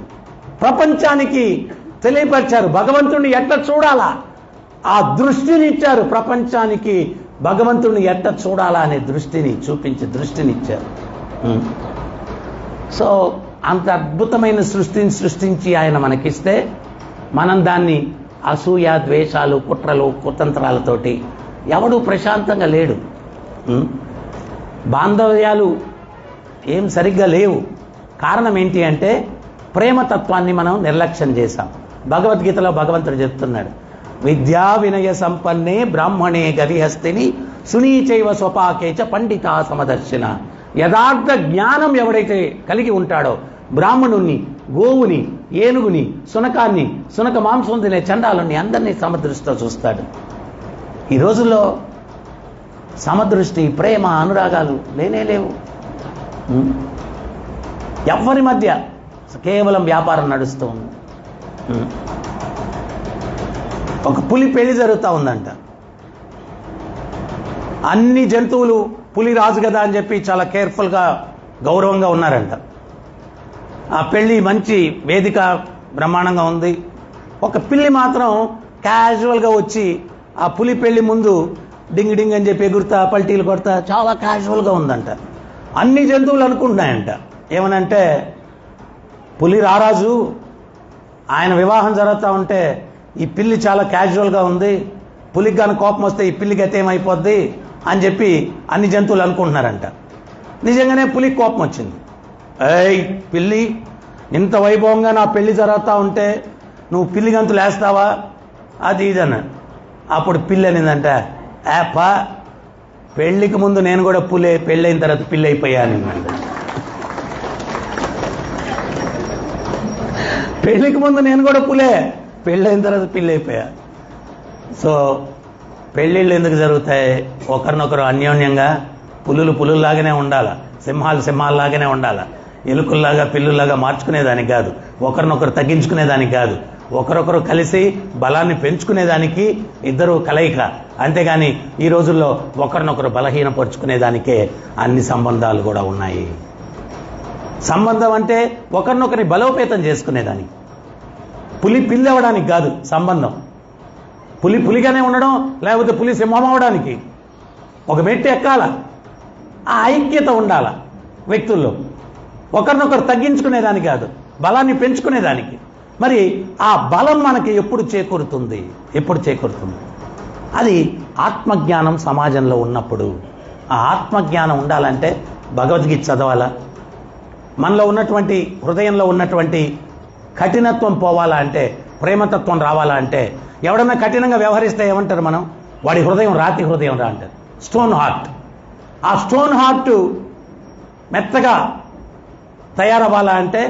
ప్రపంచానికి తెలియపరిచారు భగవంతుణ్ణి ఎట్లా చూడాలా. ఆ దృష్టిని ఇచ్చారు ప్రపంచానికి. భగవంతుణ్ణి ఎట్లా చూడాలా అనే దృష్టిని చూపించి దృష్టినిచ్చారు. సో అంత అద్భుతమైన సృష్టిని సృష్టించి ఆయన మనకిస్తే మనం దాన్ని అసూయ, ద్వేషాలు, కుట్రలు, కుతంత్రాలతోటి ఎవడూ ప్రశాంతంగా లేడు. బాంధవ్యాలు ఏం సరిగ్గా లేవు. కారణం ఏంటి అంటే ప్రేమతత్వాన్ని మనం నిర్లక్ష్యం చేశాం. భగవద్గీతలో భగవంతుడు చెప్తున్నాడు, విద్యా వినయ సంపన్నే బ్రాహ్మణే గవిహస్తిని సునీచైవ స్వపాకేచ పండితా సమదర్శిన. యథార్థ జ్ఞానం ఎవడైతే కలిగి ఉంటాడో బ్రాహ్మణుణ్ణి, గోవుని, ఏనుగుని, శునకాన్ని, శునక మాంసం తినే చండాలుని అందరినీ సమదృష్టితో చూస్తాడు. ఈ రోజుల్లో సమదృష్టి, ప్రేమ, అనురాగాలు లేనే లేవు. ఎవరి మధ్య కేవలం వ్యాపారం నడుస్తూ ఉంది. ఒక పులి పెళ్లి జరుగుతూ ఉందంట. అన్ని జంతువులు పులి రాజు కదా అని చెప్పి చాలా కేర్ఫుల్గా గౌరవంగా ఉన్నారంట. ఆ పెళ్లి మంచి వేదిక బ్రహ్మాండంగా ఉంది. ఒక పిల్లి మాత్రం క్యాజువల్గా వచ్చి ఆ పులి పెళ్లి ముందు డింగ్ డింగ్ అని చెప్పి ఎగురుతా పల్టీలు కొడతా చాలా క్యాజువల్గా ఉందంట. అన్ని జంతువులు అనుకుంటున్నాయంట ఏమనంటే, పులి రారాజు ఆయన వివాహం జరుగుతూ ఉంటే ఈ పిల్లి చాలా క్యాజువల్గా ఉంది, పులికి కానీ కోపం వస్తే ఈ పిల్లికి అయితే ఏమైపోద్ది అని చెప్పి అన్ని జంతువులు అనుకుంటున్నారంట. నిజంగానే పులికి కోపం వచ్చింది. ఏయ్ పిల్లి, ఇంత వైభవంగా నా పెళ్లి జరుగుతూ ఉంటే నువ్వు పిల్లి గంతులు వేస్తావా అది ఇదన్నాడు. అప్పుడు పిల్లి అనిందంట, ఏపా పెళ్లికి ముందు నేను కూడా పులే, పెళ్ళైన తర్వాత పిల్లి అయిపోయాను. పెళ్లికి ముందు నేను కూడా పులే, పెళ్ళైన తర్వాత పిల్లి అయిపోయా. సో పెళ్ళిళ్ళు ఎందుకు జరుగుతాయి? ఒకరినొకరు అన్యోన్యంగా పులుల్లాగానే ఉండాలి, సింహాల్లాగానే ఉండాలి, ఎలుకల్లాగా పిల్లుల్లాగా మార్చుకునేదానికి కాదు, ఒకరినొకరు తగ్గించుకునేదానికి కాదు, ఒకరొకరు కలిసి బలాన్ని పెంచుకునేదానికి ఇద్దరు కలయిక. అంతేగాని ఈ రోజుల్లో ఒకరినొకరు బలహీనపరుచుకునేదానికే అన్ని సంబంధాలు కూడా ఉన్నాయి. సంబంధం అంటే ఒకరినొకరిని బలోపేతం చేసుకునేదానికి, పిల్లి అవ్వడానికి కాదు సంబంధం. పులిగానే ఉండడం, లేకపోతే పులి సింహం అవడానికి ఒక మెట్టు ఎక్కాల. ఆ ఐక్యత ఉండాల వ్యక్తుల్లో, ఒకరినొకరు తగ్గించుకునేదానికి కాదు, బలాన్ని పెంచుకునేదానికి. మరి ఆ బలం మనకి ఎప్పుడు చేకూరుతుంది? అది ఆత్మజ్ఞానం సమాజంలో ఉన్నప్పుడు. ఆ ఆత్మజ్ఞానం ఉండాలంటే భగవద్గీత చదవాలా, మనలో ఉన్నటువంటి హృదయంలో ఉన్నటువంటి కఠినత్వం పోవాలా అంటే, ప్రేమతత్వం రావాలా అంటే, ఎవడన్నా కఠినంగా వ్యవహరిస్తే ఏమంటారు మనం? వాడి హృదయం రాతి హృదయం రా అంటారు, స్టోన్ హార్ట్. ఆ స్టోన్ హార్ట్ మెత్తగా తయారవ్వాలా అంటే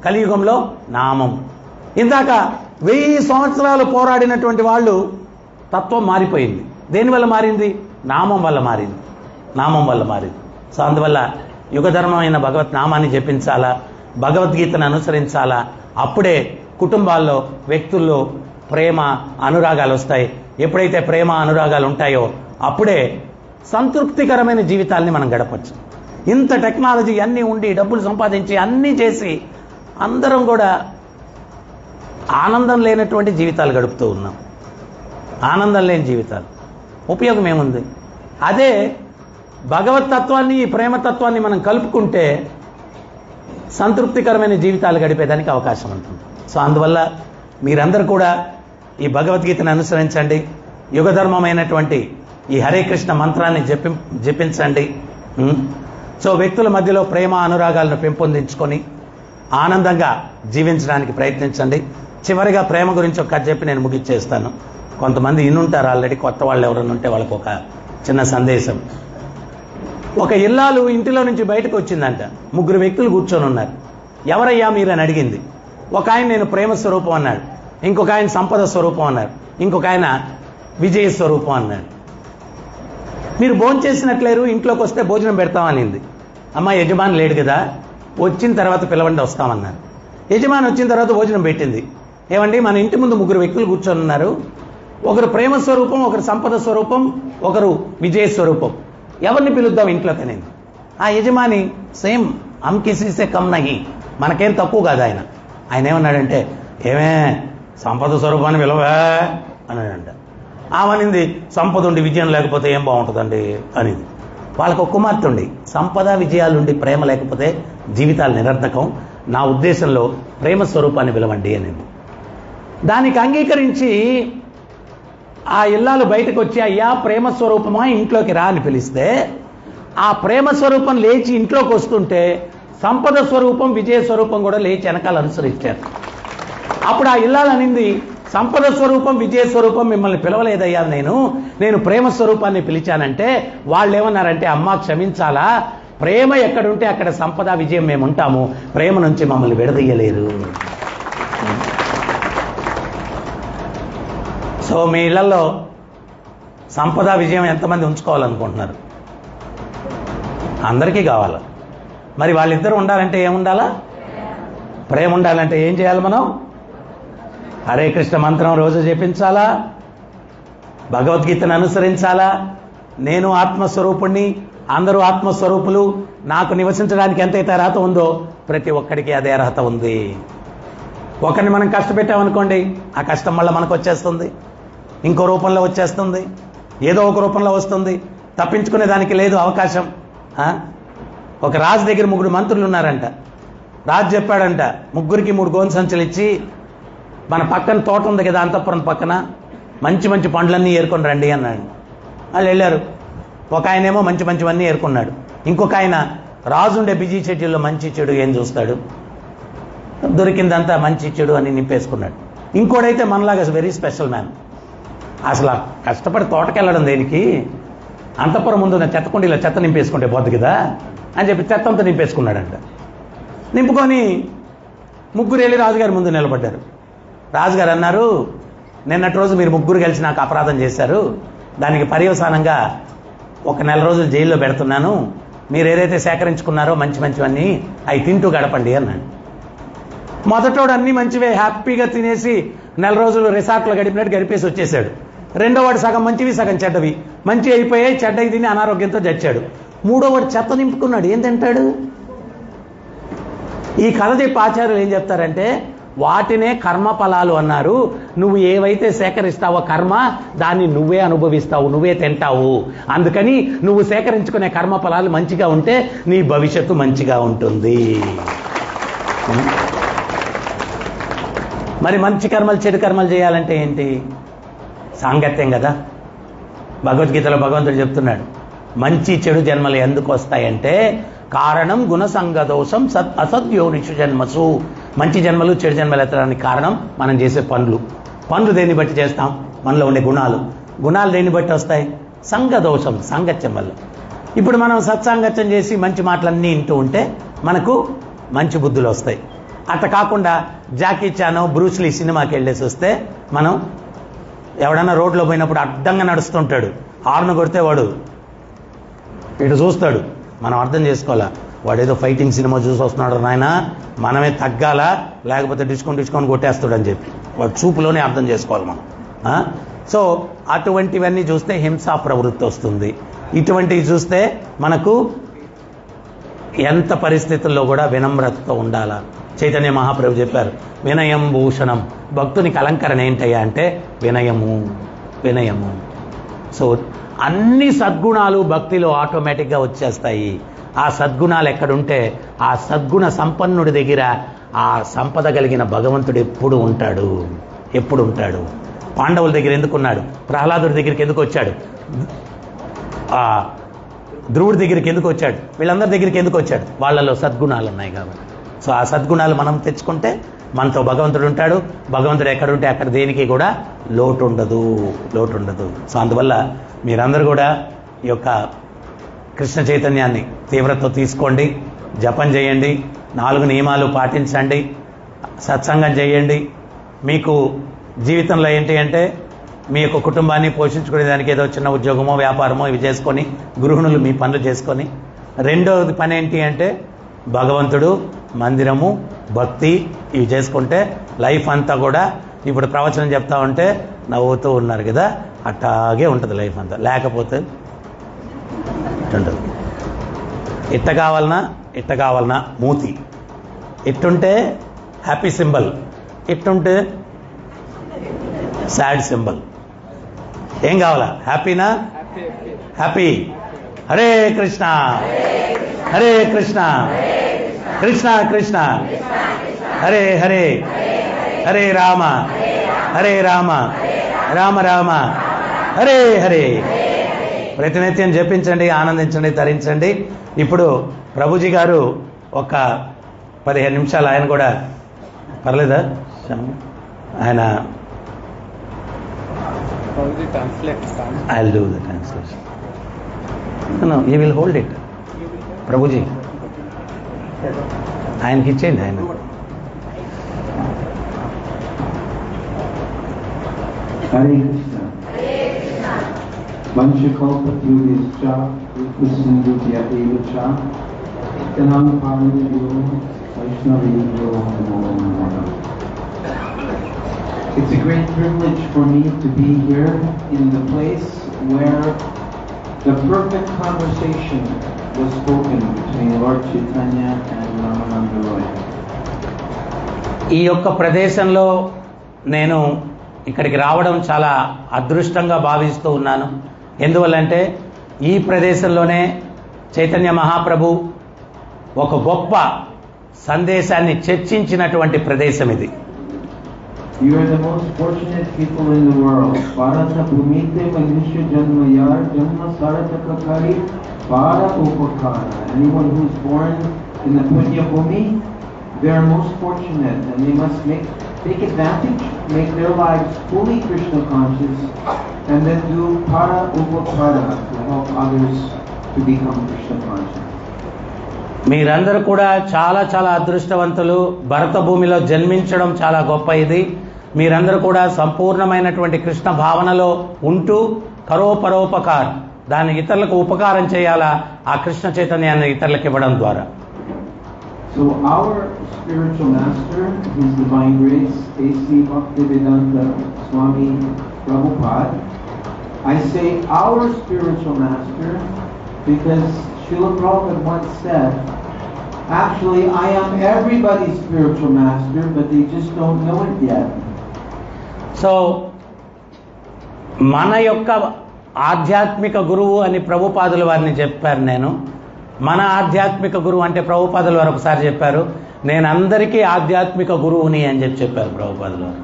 కలియుగంలో నామం. ఇందాక 1000 సంవత్సరాలు పోరాడినటువంటి వాళ్ళు తత్వం మారిపోయింది. దేనివల్ల మారింది? నామం వల్ల మారింది. సో అందువల్ల యుగధర్మమైన భగవత్ నామాన్ని జపించాలా, భగవద్గీతను అనుసరించాలా. అప్పుడే కుటుంబాల్లో, వ్యక్తుల్లో ప్రేమ అనురాగాలు వస్తాయి. ఎప్పుడైతే ప్రేమ అనురాగాలు ఉంటాయో అప్పుడే సంతృప్తికరమైన జీవితాల్ని మనం గడపచ్చు. ఇంత టెక్నాలజీ అన్నీ ఉండి, డబ్బులు సంపాదించి అన్నీ చేసి అందరం కూడా ఆనందం లేనటువంటి జీవితాలు గడుపుతూ ఉన్నాం. ఆనందం లేని జీవితాలు ఉపయోగం ఏముంది? అదే భగవతత్వాన్ని, ఈ ప్రేమతత్వాన్ని మనం కలుపుకుంటే సంతృప్తికరమైన జీవితాలు గడిపేదానికి అవకాశం ఉంటుంది. సో అందువల్ల మీరందరూ కూడా ఈ భగవద్గీతను అనుసరించండి, యుగధర్మమైనటువంటి ఈ హరే కృష్ణ మంత్రాన్ని జపించండి. సో వ్యక్తుల మధ్యలో ప్రేమ అనురాగాలను పెంపొందించుకొని ఆనందంగా జీవించడానికి ప్రయత్నించండి. చివరిగా ప్రేమ గురించి ఒక కథ చెప్పి నేను ముగిచ్చేస్తాను. కొంతమంది ఇన్నుంటారు ఆల్రెడీ, కొత్త వాళ్ళు ఎవరైనా ఉంటే వాళ్ళకు ఒక చిన్న సందేశం. ఒక ఇల్లాలు ఇంటిలో నుంచి బయటకు వచ్చిందంట. 3 వ్యక్తులు కూర్చొని ఉన్నారు. ఎవరయ్యా మీరని అడిగింది. ఒక ఆయన నేను ప్రేమ స్వరూపం అన్నాడు, ఇంకొక ఆయన సంపద స్వరూపం అన్నాడు, ఇంకొక ఆయన విజయ స్వరూపం అన్నాడు. మీరు భోజనం చేసినట్లేరు, ఇంట్లోకి వస్తే భోజనం పెడతామనింది. అమ్మ యజమాని లేడు కదా, వచ్చిన తర్వాత పిలవండి వస్తామన్నారు. యజమాని వచ్చిన తర్వాత భోజనం పెట్టింది. ఏమండి మన ఇంటి ముందు 3 వ్యక్తులు కూర్చొని ఉన్నారు, ఒకరు ప్రేమ స్వరూపం, ఒకరు సంపద స్వరూపం, ఒకరు విజయ స్వరూపం, ఎవరిని పిలుద్దాం ఇంట్లోకి అనేది. ఆ యజమాని సేమ్ హమ్ కిసీసే కమ్ నహీ, మనకేం తక్కువ కాదు ఆయన ఏమన్నాడంటే, ఏమే సంపద స్వరూపాన్ని విలువే అన్నాడంట. ఆమెనింది సంపద ఉండి విజయం లేకపోతే ఏం బాగుంటుందండి అనేది. వాళ్ళకు ఒక కుమార్తె ఉండి సంపద విజయాలుండి ప్రేమ లేకపోతే జీవితాలు నిరర్ధకం, నా ఉద్దేశంలో ప్రేమ స్వరూపాన్ని పిలవండి అనేది. దానికి అంగీకరించి ఆ ఇల్లాలు బయటకు వచ్చి, అయ్యా ప్రేమ స్వరూపమా ఇంట్లోకి రా అని పిలిస్తే ఆ ప్రేమ స్వరూపం లేచి ఇంట్లోకి వస్తుంటే సంపద స్వరూపం విజయ స్వరూపం కూడా లేచి వెనకాల అనుసరించారు. అప్పుడు ఆ ఇల్లాలు అనింది, సంపద స్వరూపం విజయ స్వరూపం మిమ్మల్ని పిలవలేదయ్యా, నేను ప్రేమ స్వరూపాన్ని పిలిచానంటే వాళ్ళు ఏమన్నారంటే, అమ్మా క్షమించాలా, ప్రేమ ఎక్కడుంటే అక్కడ సంపద విజయం మేము ఉంటాము, ప్రేమ నుంచి మమ్మల్ని విడదీయలేరు. సో మీ ఇళ్లలో సంపద విజయం ఎంతమంది ఉంచుకోవాలనుకుంటున్నారు? అందరికీ కావాలి. మరి వాళ్ళిద్దరూ ఉండాలంటే ఏముండాలా? ప్రేమ ఉండాలంటే ఏం చేయాలి మనం? హరే కృష్ణ మంత్రం రోజు జపించాలా, భగవద్గీతను అనుసరించాలా. నేను ఆత్మస్వరూపుణ్ణి, అందరూ ఆత్మస్వరూపులు, నాకు నివసించడానికి ఎంతైతే అర్హత ఉందో ప్రతి ఒక్కడికి అదే అర్హత ఉంది. ఒకరిని మనం కష్టపెట్టామనుకోండి, ఆ కష్టం వల్ల మనకు వచ్చేస్తుంది, ఇంకో రూపంలో వచ్చేస్తుంది, ఏదో ఒక రూపంలో వస్తుంది. తప్పించుకునే దానికి లేదు అవకాశం. ఒక రాజు దగ్గర 3 మంత్రులు ఉన్నారంట. రాజు చెప్పాడంట, 3కి 3 గోను సంచులు ఇచ్చి మన పక్కన తోట ఉంది కదా, అంతఃపురం పక్కన, మంచి మంచి పండ్లన్నీ ఏరుకొని రండి అన్నాడు. వాళ్ళు వెళ్ళారు. ఒక ఆయనేమో మంచి మంచివన్నీ ఏరుకున్నాడు. ఇంకొక ఆయన రాజు ఉండే బిజీ షెడ్యూల్లో మంచి చెడు ఏం చూస్తాడు, దొరికిందంతా మంచి చెడు అని నింపేసుకున్నాడు. ఇంకోడైతే మనలాగా వెరీ స్పెషల్ మ్యాన్. అసలు కష్టపడి తోటకెళ్ళడం దేనికి, అంతఃపురం ముందు చెత్తకుండీలో చెత్త నింపేసుకుంటే పోద్ది కదా అని చెప్పి చెత్త అంతా నింపేసుకున్నాడంట. నింపుకొని 3 వెళ్ళి రాజుగారి ముందు నిలబడ్డారు. రాజుగారు అన్నారు, నిన్నటి రోజు మీరు 3 కలిసి నాకు అపరాధం చేశారు, దానికి పర్యవసానంగా 1 నెల రోజులు జైల్లో పెడుతున్నాను, మీరు ఏదైతే సేకరించుకున్నారో మంచి మంచివన్నీ అవి తింటూ గడపండి అన్నాడు. మొదటోడు అన్నీ మంచివే హ్యాపీగా తినేసి 1 నెల రోజులు రిసార్ట్లో గడిపినట్టు గడిపేసి వచ్చేసాడు. రెండోవాడు సగం మంచివి సగం చెడ్డవి, మంచి అయిపోయాయి, చెడ్డవి తిని అనారోగ్యంతో చచ్చాడు. మూడోవాడు చెత్త నింపుకున్నాడు, ఏం తింటాడు? ఈ కథ చెప్పి ఆచార్యులు ఏం చెప్తారంటే, వాటినే కర్మ ఫలాలు అన్నారు. నువ్వు ఏవైతే సేకరిస్తావో కర్మ, దాన్ని నువ్వే అనుభవిస్తావు, నువ్వే తింటావు. అందుకని నువ్వు సేకరించుకునే కర్మ ఫలాలు మంచిగా ఉంటే నీ భవిష్యత్తు మంచిగా ఉంటుంది. మరి మంచి కర్మలు చెడు కర్మలు చేయాలంటే ఏంటి? సాంగత్యం కదా. భగవద్గీతలో భగవంతుడు చెప్తున్నాడు, మంచి చెడు జన్మలు ఎందుకు వస్తాయంటే కారణం గుణసంగ దోషం సత్ అసద్యోనిషు జన్మసు. మంచి జన్మలు చెడు జన్మలు ఎత్తడానికి కారణం మనం చేసే పనులు దేన్ని బట్టి చేస్తాం? మనలో ఉండే గుణాలు దేన్ని బట్టి వస్తాయి? సంగ దోషం, సాంగత్యం వల్ల. ఇప్పుడు మనం సత్సాంగత్యం చేసి మంచి మాటలన్నీ వింటూ ఉంటే మనకు మంచి బుద్ధులు వస్తాయి. అట్ట కాకుండా జాకీ చానో బ్రూస్లీ సినిమాకి వెళ్ళేసి వస్తే మనం ఎవడన్నా రోడ్లో పోయినప్పుడు అడ్డంగా నడుస్తుంటాడు, హార్న్ కొడితే వాడు ఇటు చూస్తాడు, మనం అర్థం చేసుకోవాలా, వాడు ఏదో ఫైటింగ్ సినిమా చూసి వస్తున్నాడు నాయన, మనమే తగ్గాలా లేకపోతే డిస్కౌంట్ కొట్టేస్తాడు అని చెప్పి వాడు చూపులోనే అర్థం చేసుకోవాలి మనం. సో అటువంటివన్నీ చూస్తే హింసా ప్రవృత్తి వస్తుంది. ఇటువంటివి చూస్తే మనకు ఎంత పరిస్థితుల్లో కూడా వినమ్రతతో ఉండాలా. చైతన్య మహాప్రభు చెప్పారు, వినయం భూషణం. భక్తునికి అలంకరణ ఏంటయ్యా అంటే వినయము. సో అన్ని సద్గుణాలు భక్తిలో ఆటోమేటిక్గా వచ్చేస్తాయి. ఆ సద్గుణాలు ఎక్కడుంటే ఆ సద్గుణ సంపన్నుడి దగ్గర ఆ సంపద కలిగిన భగవంతుడు ఎప్పుడు ఉంటాడు. పాండవుల దగ్గర ఎందుకున్నాడు? ప్రహ్లాదుడి దగ్గరికి ఎందుకు వచ్చాడు? ధ్రువుడి దగ్గరికి ఎందుకు వచ్చాడు? వీళ్ళందరి దగ్గరికి ఎందుకు వచ్చాడు? వాళ్ళలో సద్గుణాలు ఉన్నాయి కాబట్టి. సో ఆ సద్గుణాలు మనం తెచ్చుకుంటే మనతో భగవంతుడు ఉంటాడు. భగవంతుడు ఎక్కడుంటే అక్కడ దేనికి కూడా లోటు ఉండదు. సో అందువల్ల మీరందరూ కూడా ఈ యొక్క కృష్ణ చైతన్యాన్ని తీవ్రతతో తీసుకోండి, జపం చేయండి, 4 నియమాలు పాటించండి, సత్సంగం చేయండి. మీకు జీవితంలో ఏంటి అంటే మీ యొక్క కుటుంబాన్ని పోషించుకునేదానికి ఏదో చిన్న ఉద్యోగమో వ్యాపారమో ఇవి చేసుకొని, గృహిణులు మీ పనులు చేసుకొని, రెండవది పని ఏంటి అంటే భగవంతుడు, మందిరము, భక్తి ఇవి చేసుకుంటే లైఫ్ అంతా కూడా ఇప్పుడు ప్రవచనం చెప్తా ఉంటే నవ్వుతూ ఉన్నారు కదా, అట్టాగే ఉంటుంది లైఫ్ అంతా. లేకపోతే ఉంటుంది. ఇట్ట కావాలన్నా మూతి, ఇట్టుంటే హ్యాపీ సింబల్, ఇట్టుంటే సాడ్ సింబల్. ఏం కావాలా? హ్యాపీనా? హ్యాపీ. హరే కృష్ణ హరే కృష్ణ కృష్ణ కృష్ణ హరే హరే హరే రామ రామ రామ హరే హరే. ప్రతినిత్యం జపించండి, ఆనందించండి, తరించండి. ఇప్పుడు ప్రభుజీ గారు ఒక 15 నిమిషాలు ఆయన కూడా పర్లేదా? ఆయన I'll do the translation. No, he will hold it. Prabhuji ఆయనకి ఇచ్చేయండి. ఆయన
Hare Krishna. Vanchakalpatruvyascha Krishna Eva Cha It's a great privilege for me to be here in the place where the perfect conversation was spoken between Lord Chaitanya and Ramananda Roy.
ఈ యొక్క ప్రదేశంలో నేను ఇక్కడికి రావడం చాలా అదృష్టంగా భావిస్తూ ఉన్నాను. ఎందువల్లంటే ఈ ప్రదేశంలోనే చైతన్య మహాప్రభు ఒక గొప్ప సందేశాన్ని చర్చించినటువంటి ప్రదేశం ఇది.
You are the most fortunate people in the world. Bharata bhumite manusya janma yar janma sarataka kari bhara upakara. Anyone who is born in the punya bhumi, they are most fortunate, and they must take advantage, make their lives fully Krishna conscious, and then do para upakara to help others to become Krishna conscious.
మీరందరూ కూడా చాలా చాలా అదృష్టవంతులు. భరత భూమిలో జన్మించడం చాలా గొప్ప ఇది. మీరందరూ కూడా సంపూర్ణమైనటువంటి కృష్ణ భావనలో ఉంటూ పరోపకార్, దాన్ని ఇతరులకు ఉపకారం చేయాలా, ఆ కృష్ణ చైతన్యాన్ని ఇతరులకు ఇవ్వడం ద్వారా.
So our spiritual master, His Divine Grace, A.C. Bhaktivedanta Swami Prabhupada, I say our spiritual master because Srila Prabhupada once said, actually I am everybody's spiritual master, but they just don't know it yet.
So మన యొక్క ఆధ్యాత్మిక గురువు అని ప్రభుపాదుల వారిని చెప్పారు. నేను మన ఆధ్యాత్మిక గురువు అంటే ప్రభుపాదుల వారు ఒకసారి చెప్పారు, నేను అందరికీ ఆధ్యాత్మిక గురువుని అని చెప్పారు ప్రభుపాదుల వారు.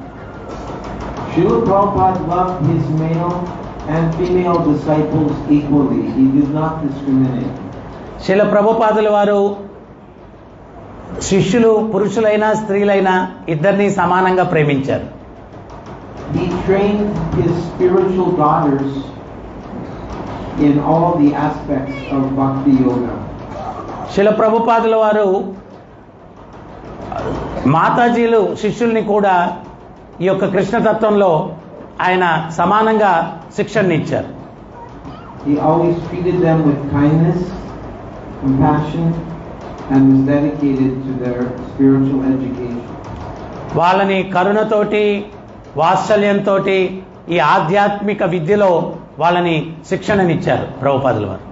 Srila Prabhupada loved his male and female disciples equally. He did not discriminate.
శిల ప్రభుపాదుల వారు శిష్యులు పురుషులైనా స్త్రీలైనా ఇద్దరిని సమానంగా ప్రేమించారు.
He trained his spiritual daughters in all the aspects of Bhakti Yoga.
శిల ప్రభుపాదుల వారు మాతాజీలు శిష్యుల్ని కూడా ఈ యొక్క కృష్ణతత్వంలో ఆయన సమానంగా శిక్షణనిచ్చారు.
He always treated them with kindness, compassion, and was dedicated to their spiritual education.
వాళ్ళని కరుణతోటి వాత్సల్యంతో ఈ ఆధ్యాత్మిక విద్యలో వాళ్ళని శిక్షణనిచ్చారు ప్రభుపాదుల వారు.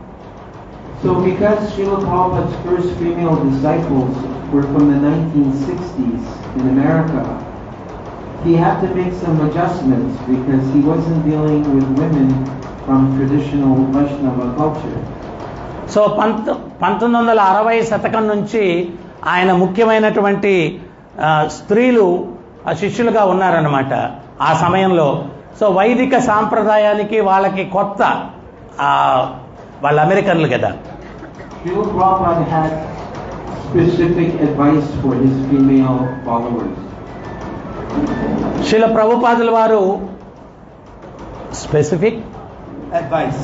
So because Srila Prabhupada's first female disciples were from the 1960s in America, he had to make some adjustments because he wasn't dealing with women from traditional Vaishnava culture.
So 1960 శతకం నుంచి ఆయన ముఖ్యమైనటువంటి స్త్రీలు శిష్యులుగా ఉన్నారన్నమాట ఆ సమయంలో. సో వైదిక సాంప్రదాయానికి వాళ్ళకి కొత్త, వాళ్ళ అమెరికన్లు కదా.
Srila Prabhupada had specific advice for his female followers.
శిల ప్రభుపాదుల వారు స్పెసిఫిక్
Advice.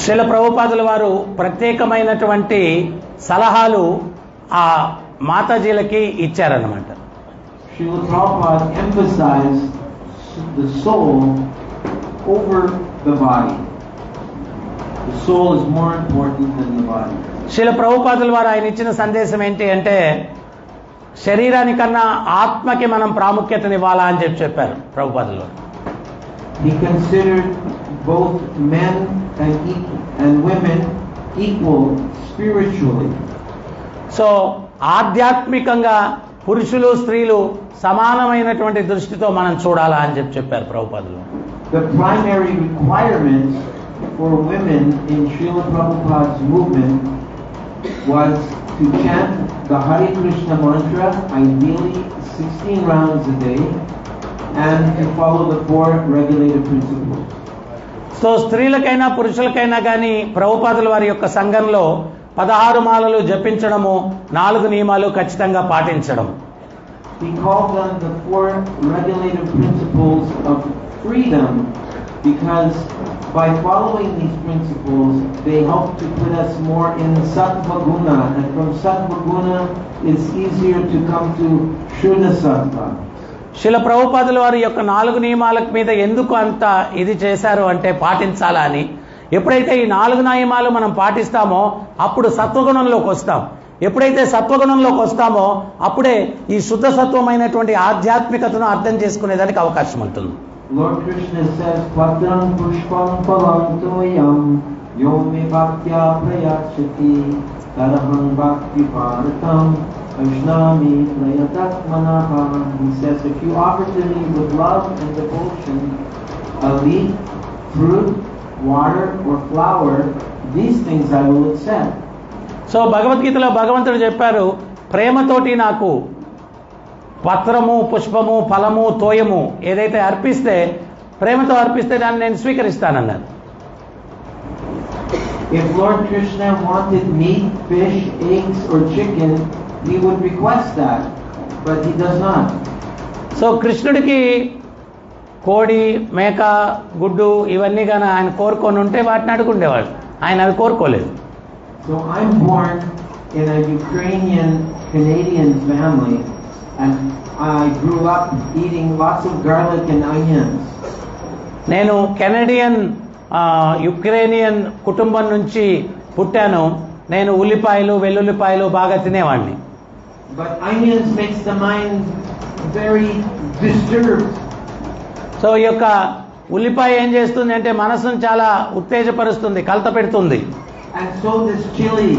శిల ప్రభుపాదుల వారు ప్రత్యేకమైనటువంటి సలహాలు ఆ మాతాజీలకి ఇచ్చారన్నమాట.
Srila Prabhupada emphasized the soul over the body. The soul is more important than the body.
శిల ప్రభుపాదుల వారు ఆయన ఇచ్చిన సందేశం ఏంటి అంటే శరీరానికన్నా ఆత్మకి మనం ప్రాముఖ్యతనివ్వాలా అని చెప్పారు ప్రభుపాదుల వారు.
He considered both men and women equal spiritually.
So ఆధ్యాత్మికంగా పురుషులు స్త్రీలు సమానమైనటువంటి దృష్టితో మనం చూడాలా అని చెప్పారు ప్రభుపాదులు.
The primary requirement for women in Srila Prabhupada's movement was to chant the Hare Krishna mantra, ideally 16 rounds a day, and to follow the 4 regulated principles.
So స్త్రీలకైనా పురుషులకైనా కానీ ప్రభుపాదుల వారి యొక్క సంఘంలో 16 మాలలు జపించడము, 4 నియమాలు ఖచ్చితంగా పాటించడం.
He called them the 4 regulated principles of freedom because by following these principles they help to put us more in sattva guna, and from sattva guna it's easier to come to shuddha sattva.
శిల ప్రభుపాదుల వారి యొక్క 4 నియమాల మీద ఎందుకు అంత ఇది చేశారు అంటే పాటించాలా అని, ఎప్పుడైతే ఈ 4 నియమాలు మనం పాటిస్తామో అప్పుడు సత్వగుణంలోకి వస్తాం. ఎప్పుడైతే సత్వగుణంలోకి వస్తామో అప్పుడే ఈ శుద్ధ సత్వమైనటువంటి ఆధ్యాత్మికతను అర్థం చేసుకునేదానికి అవకాశం ఉంటుంది.
Lord Krishna says, Patram pushpam phalam toyam yom me bhaktya prayachati taraham bhakti bharatam ashnami prayatatmanah. He says, if you offer to me with love and devotion a leaf, fruit, water or flower, these things I will accept.
So భగవద్గీతలో భగవంతుడు చెప్పారు, ప్రేమతోటి నాకు పత్రము, పుష్పము, ఫలము, తోయము ఏదైతే అర్పిస్తే, ప్రేమతో అర్పిస్తే దాన్ని నేను స్వీకరిస్తానన్నారు.
If Lord Krishna wanted meat, fish, eggs or chicken, he would request that, but he does not.
So కృష్ణుడికి కోడి, మేక, గుడ్డు ఇవన్నీ కానీ ఆయన కోరుకొని ఉంటే వాటిని అడుగుండేవాడు. ఆయన అవి కోరుకోలేదు.
So I'm born in a Ukrainian Canadian family and I grew up eating lots of garlic and onions.
నేను కెనడియన్ యుక్రేనియన్ కుటుంబం నుంచి పుట్టాను. నేను ఉల్లిపాయలు, వెల్లుల్లిపాయలు బాగా తినేవాడిని.
But onions makes the mind very disturbed.
So ఈ యొక్క ఉల్లిపాయ ఏం చేస్తుంది అంటే మనసును చాలా ఉత్తేజపరుస్తుంది, కలత పెడుతుంది.
And so this chili.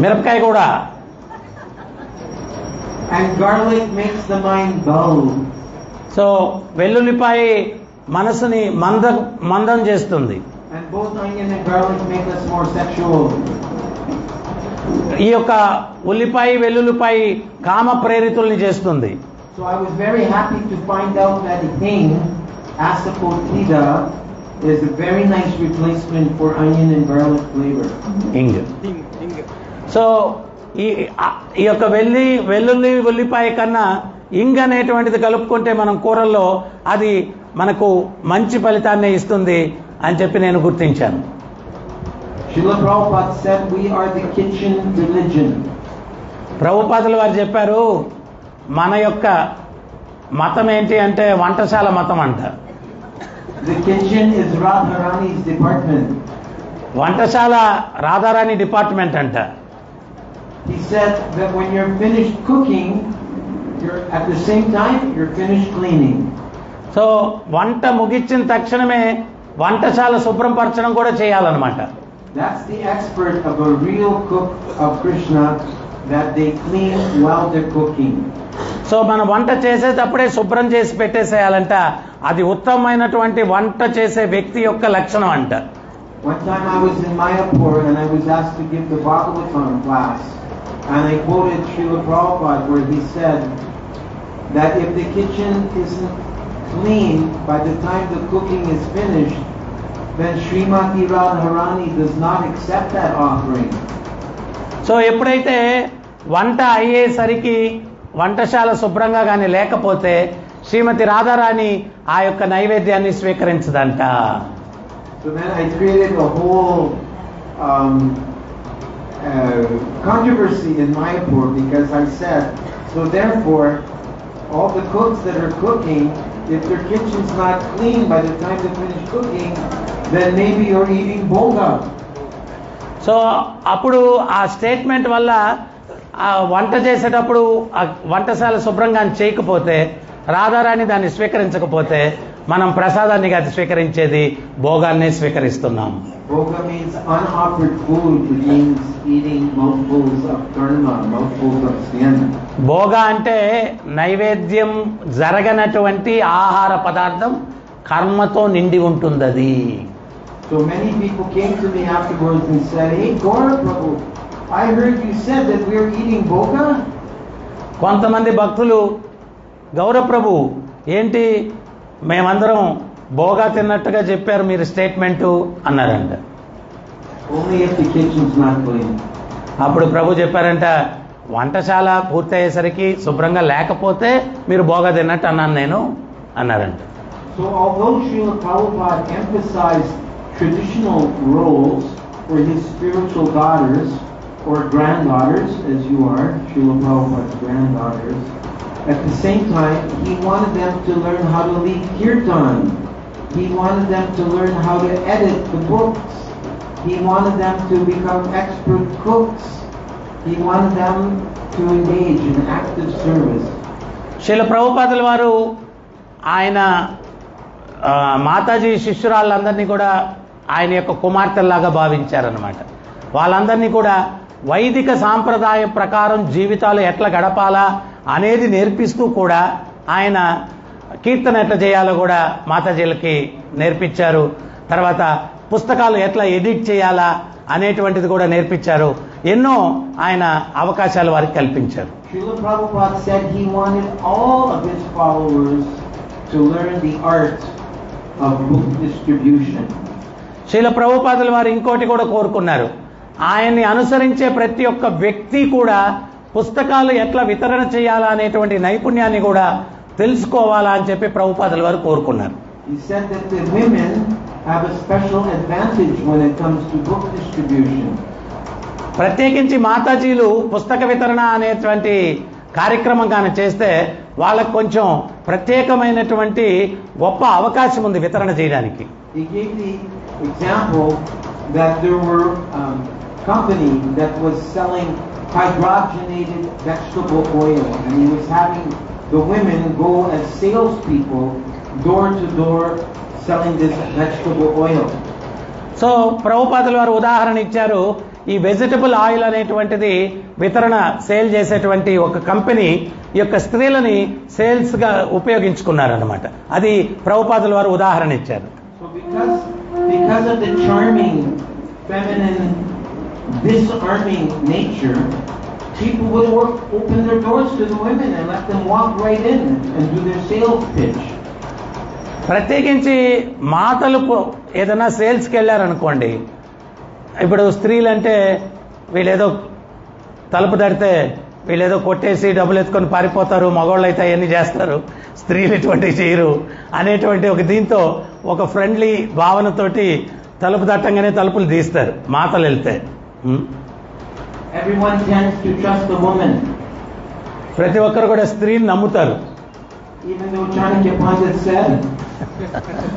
మిరపకాయ కూడా.
And garlic makes the mind dull.
So వెల్లుల్లిపాయ మనసుని మందం చేస్తుంది.
And both onion and garlic make us more sexual.
ఈ యొక్క ఉల్లిపాయ, వెల్లుల్లిపాయ కామ ప్రేరితుల్ని చేస్తుంది.
So I was very happy to find out that hing, asafoetida, is a very nice replacement for onion and garlic flavor.
Ing. So ఈ యొక్క వెల్లుల్లి ఉల్లిపాయ కన్నా ఇంగ్ అనేటువంటిది కలుపుకుంటే మనం కూరల్లో అది మనకు మంచి ఫలితాన్ని ఇస్తుంది అని చెప్పి నేను గుర్తించాను.
Srila Prabhupada said we are the kitchen religion.
ప్రభుపాదులు వారు చెప్పారు, మన యొక్క మతం ఏంటి అంటే వంటశాల మతం అంట.
The kitchen is Radharani's department.
వంటశాల రాధారాణి డిపార్ట్మెంట్ అంట.
He said that when you're finished cooking, you're at the same time you're finished cleaning.
So వంట ముగించిన తక్షణమే వంటశాల శుభ్రం పరచడం కూడా చేయాలన్నమాట.
That's the expert of a real cook of Krishna, that they clean while they're cooking.
So మనం వంట చేసేటప్పుడే శుభ్రం చేసి పెట్టేసేయాలంట. అది ఉత్తమమైనటువంటి వంట చేసే వ్యక్తి యొక్క లక్షణం అంట.
One time I was in Mayapur and I was asked to give the Bhagavatam class, and I quoted Srila Prabhupada where he said that if the kitchen isn't clean by the time the cooking is finished, then Srimati Radharani does not accept that offering.
So ఎప్పుడైతే వంట అయ్యేసరికి వంటశాల శుభ్రంగా కానీ లేకపోతే శ్రీమతి రాధారాణి ఆ యొక్క నైవేద్యాన్ని స్వీకరించదంట.
So then I created a whole controversy in Mayapur because I said, so therefore all the cooks that are cooking, if their kitchen's not clean by the time they finish cooking, then maybe you're eating boga.
So అప్పుడు ఆ statement వల్ల ఆ వంట చేసేటప్పుడు ఆ వంటశాల శుభ్రంగా చేయకపోతే, రాధారాణి దాన్ని స్వీకరించకపోతే మనం ప్రసాదాన్ని కాదు స్వీకరించేది, భోగాన్ని స్వీకరిస్తున్నాం.
Boga means unoffered food. It means eating mouthfuls of karma, mouthfuls of sin.
భోగ అంటే నైవేద్యం జరగనటువంటి ఆహార పదార్థం, కర్మతో నిండి ఉంటుంది అది.
So many people came to me afterwards and said, "Hey Gaura Prabhu, I heard you said that we are eating boga."
కొంతమంది భక్తులు, గౌరవ ప్రభు ఏంటి మేమందరం భోగా తిన్నట్టుగా చెప్పారు మీరు స్టేట్మెంటు అన్నారంట.
Only if the kitchen's not clean.
అప్పుడు ప్రభు చెప్పారంట, వంటశాల పూర్తయ్యేసరికి శుభ్రంగా లేకపోతే మీరు భోగా తిన్నట్టు అన్నాను నేను అన్నారంట.
So although Srila Prabhupada emphasized traditional roles for his spiritual daughters or granddaughters, as you are, Srila Prabhupada's granddaughters, at the same time he wanted them to learn how to lead kirtan. He wanted them to learn how to edit the books. He wanted them to become expert cooks. He wanted them to engage in active service.
Srila ప్రభుపాదుల వారు ఆయన మాతాజీ శిష్యురాళ్ళందరినీ కూడా ఆయన యొక్క కుమార్తెల్లాగా భావించారనమాట. వాళ్ళందరినీ కూడా వైదిక సాంప్రదాయ ప్రకారం జీవితాలు ఎట్లా గడపాలా అనేది నేర్పిస్తూ కూడా ఆయన కీర్తన ఎట్లా చేయాలో కూడా మాతాజీలకి నేర్పించారు. తర్వాత పుస్తకాలు ఎట్లా ఎడిట్ చేయాలా అనేటువంటిది కూడా నేర్పించారు. ఎన్నో ఆయన అవకాశాలు వారికి కల్పించారు.
Srila Prabhupada said he wanted all of his followers to learn the art of book distribution.
Srila ప్రభుపాదుల వారు ఇంకోటి కూడా కోరుకున్నారు. ఆయన్ని అనుసరించే ప్రతి ఒక్క వ్యక్తి కూడా పుస్తకాలు ఎట్లా వితరణ చేయాలా అనేటువంటి నైపుణ్యాన్ని కూడా తెలుసుకోవాలా అని చెప్పి ప్రభుపాదుల వారు కోరుకున్నారు.
He said that the women have a special advantage when it comes to book distribution.
ప్రత్యేకించి మాతాజీలు పుస్తక వితరణ అనేటువంటి కార్యక్రమం కానీ చేస్తే వాళ్ళకు కొంచెం ప్రత్యేకమైనటువంటి గొప్ప అవకాశం ఉంది వితరణ చేయడానికి.
He gave the example that there were company that was selling hydrogenated vegetable oil, and he was having the women go as salespeople door to door selling this vegetable oil.
So ప్రభుపాదుల వారు ఉదాహరణ ఇచ్చారు. ఈ vegetable oil అనేటువంటిది వితరణ sale చేసేటువంటి ఒక company ఈ యొక్క స్త్రీలని సేల్స్ గా ఉపయోగించుకున్నారన్నమాట. అది ప్రభుపాదుల వారు ఉదాహరణ ఇచ్చారు.
So because of the charming feminine disarming nature, people would open their doors to the women and let them walk right in and do their sales pitch.
ప్రత్యేకించి మాటలు ఏదైనా సేల్స్కి వెళ్ళారనుకోండి, ఇప్పుడు స్త్రీలంటే వీళ్ళేదో తలుపు తడితే వీళ్ళేదో కొట్టేసి డబ్బులు ఎత్తుకొని పారిపోతారు, మగవాళ్ళు అయితే అవన్నీ చేస్తారు, స్త్రీలు ఇటువంటివి చేయరు అనేటువంటి ఒక దీంతో ఒక ఫ్రెండ్లీ భావనతోటి తలుపు తట్టంగానే తలుపులు తీస్తారు మాటలు వెళ్తే.
Everyone tends to trust the woman.
ప్రతి ఒక్కరు కూడా స్త్రీని నమ్ముతారు.
Even though Chanakya Pandit said,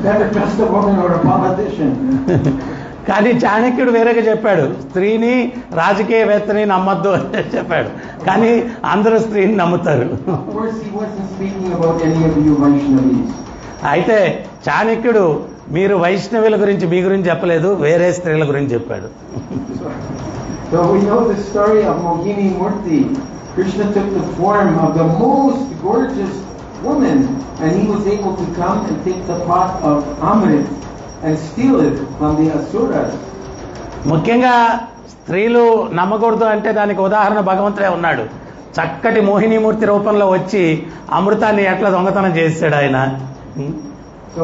never trust a woman or a politician.
కానీ చాణక్యుడు వేరేగా చెప్పాడు, స్త్రీని రాజకీయవేత్తని నమ్మద్దు అని చెప్పాడు. కానీ అందరూ స్త్రీని నమ్ముతారు.
Of course, he wasn't speaking about any of you Vaishnavis.
అయితే చాణక్యుడు మీరు వైష్ణవుల గురించి మీ గురించి చెప్పలేదు, వేరే స్త్రీల గురించి చెప్పాడు.
So we know the story of Mohini Murti. Krishna took the form of the most gorgeous woman, and he was able to come and take the pot of Amrit and steal it from the Asuras.
ముఖ్యంగా స్త్రీలు నమ్మకూడదు అంటే దానికి ఉదాహరణ భగవంతుడే ఉన్నాడు. చక్కటి మోహినీమూర్తి రూపంలో వచ్చి అమృతాన్ని ఎట్లా దొంగతనం చేశాడు ఆయన.
So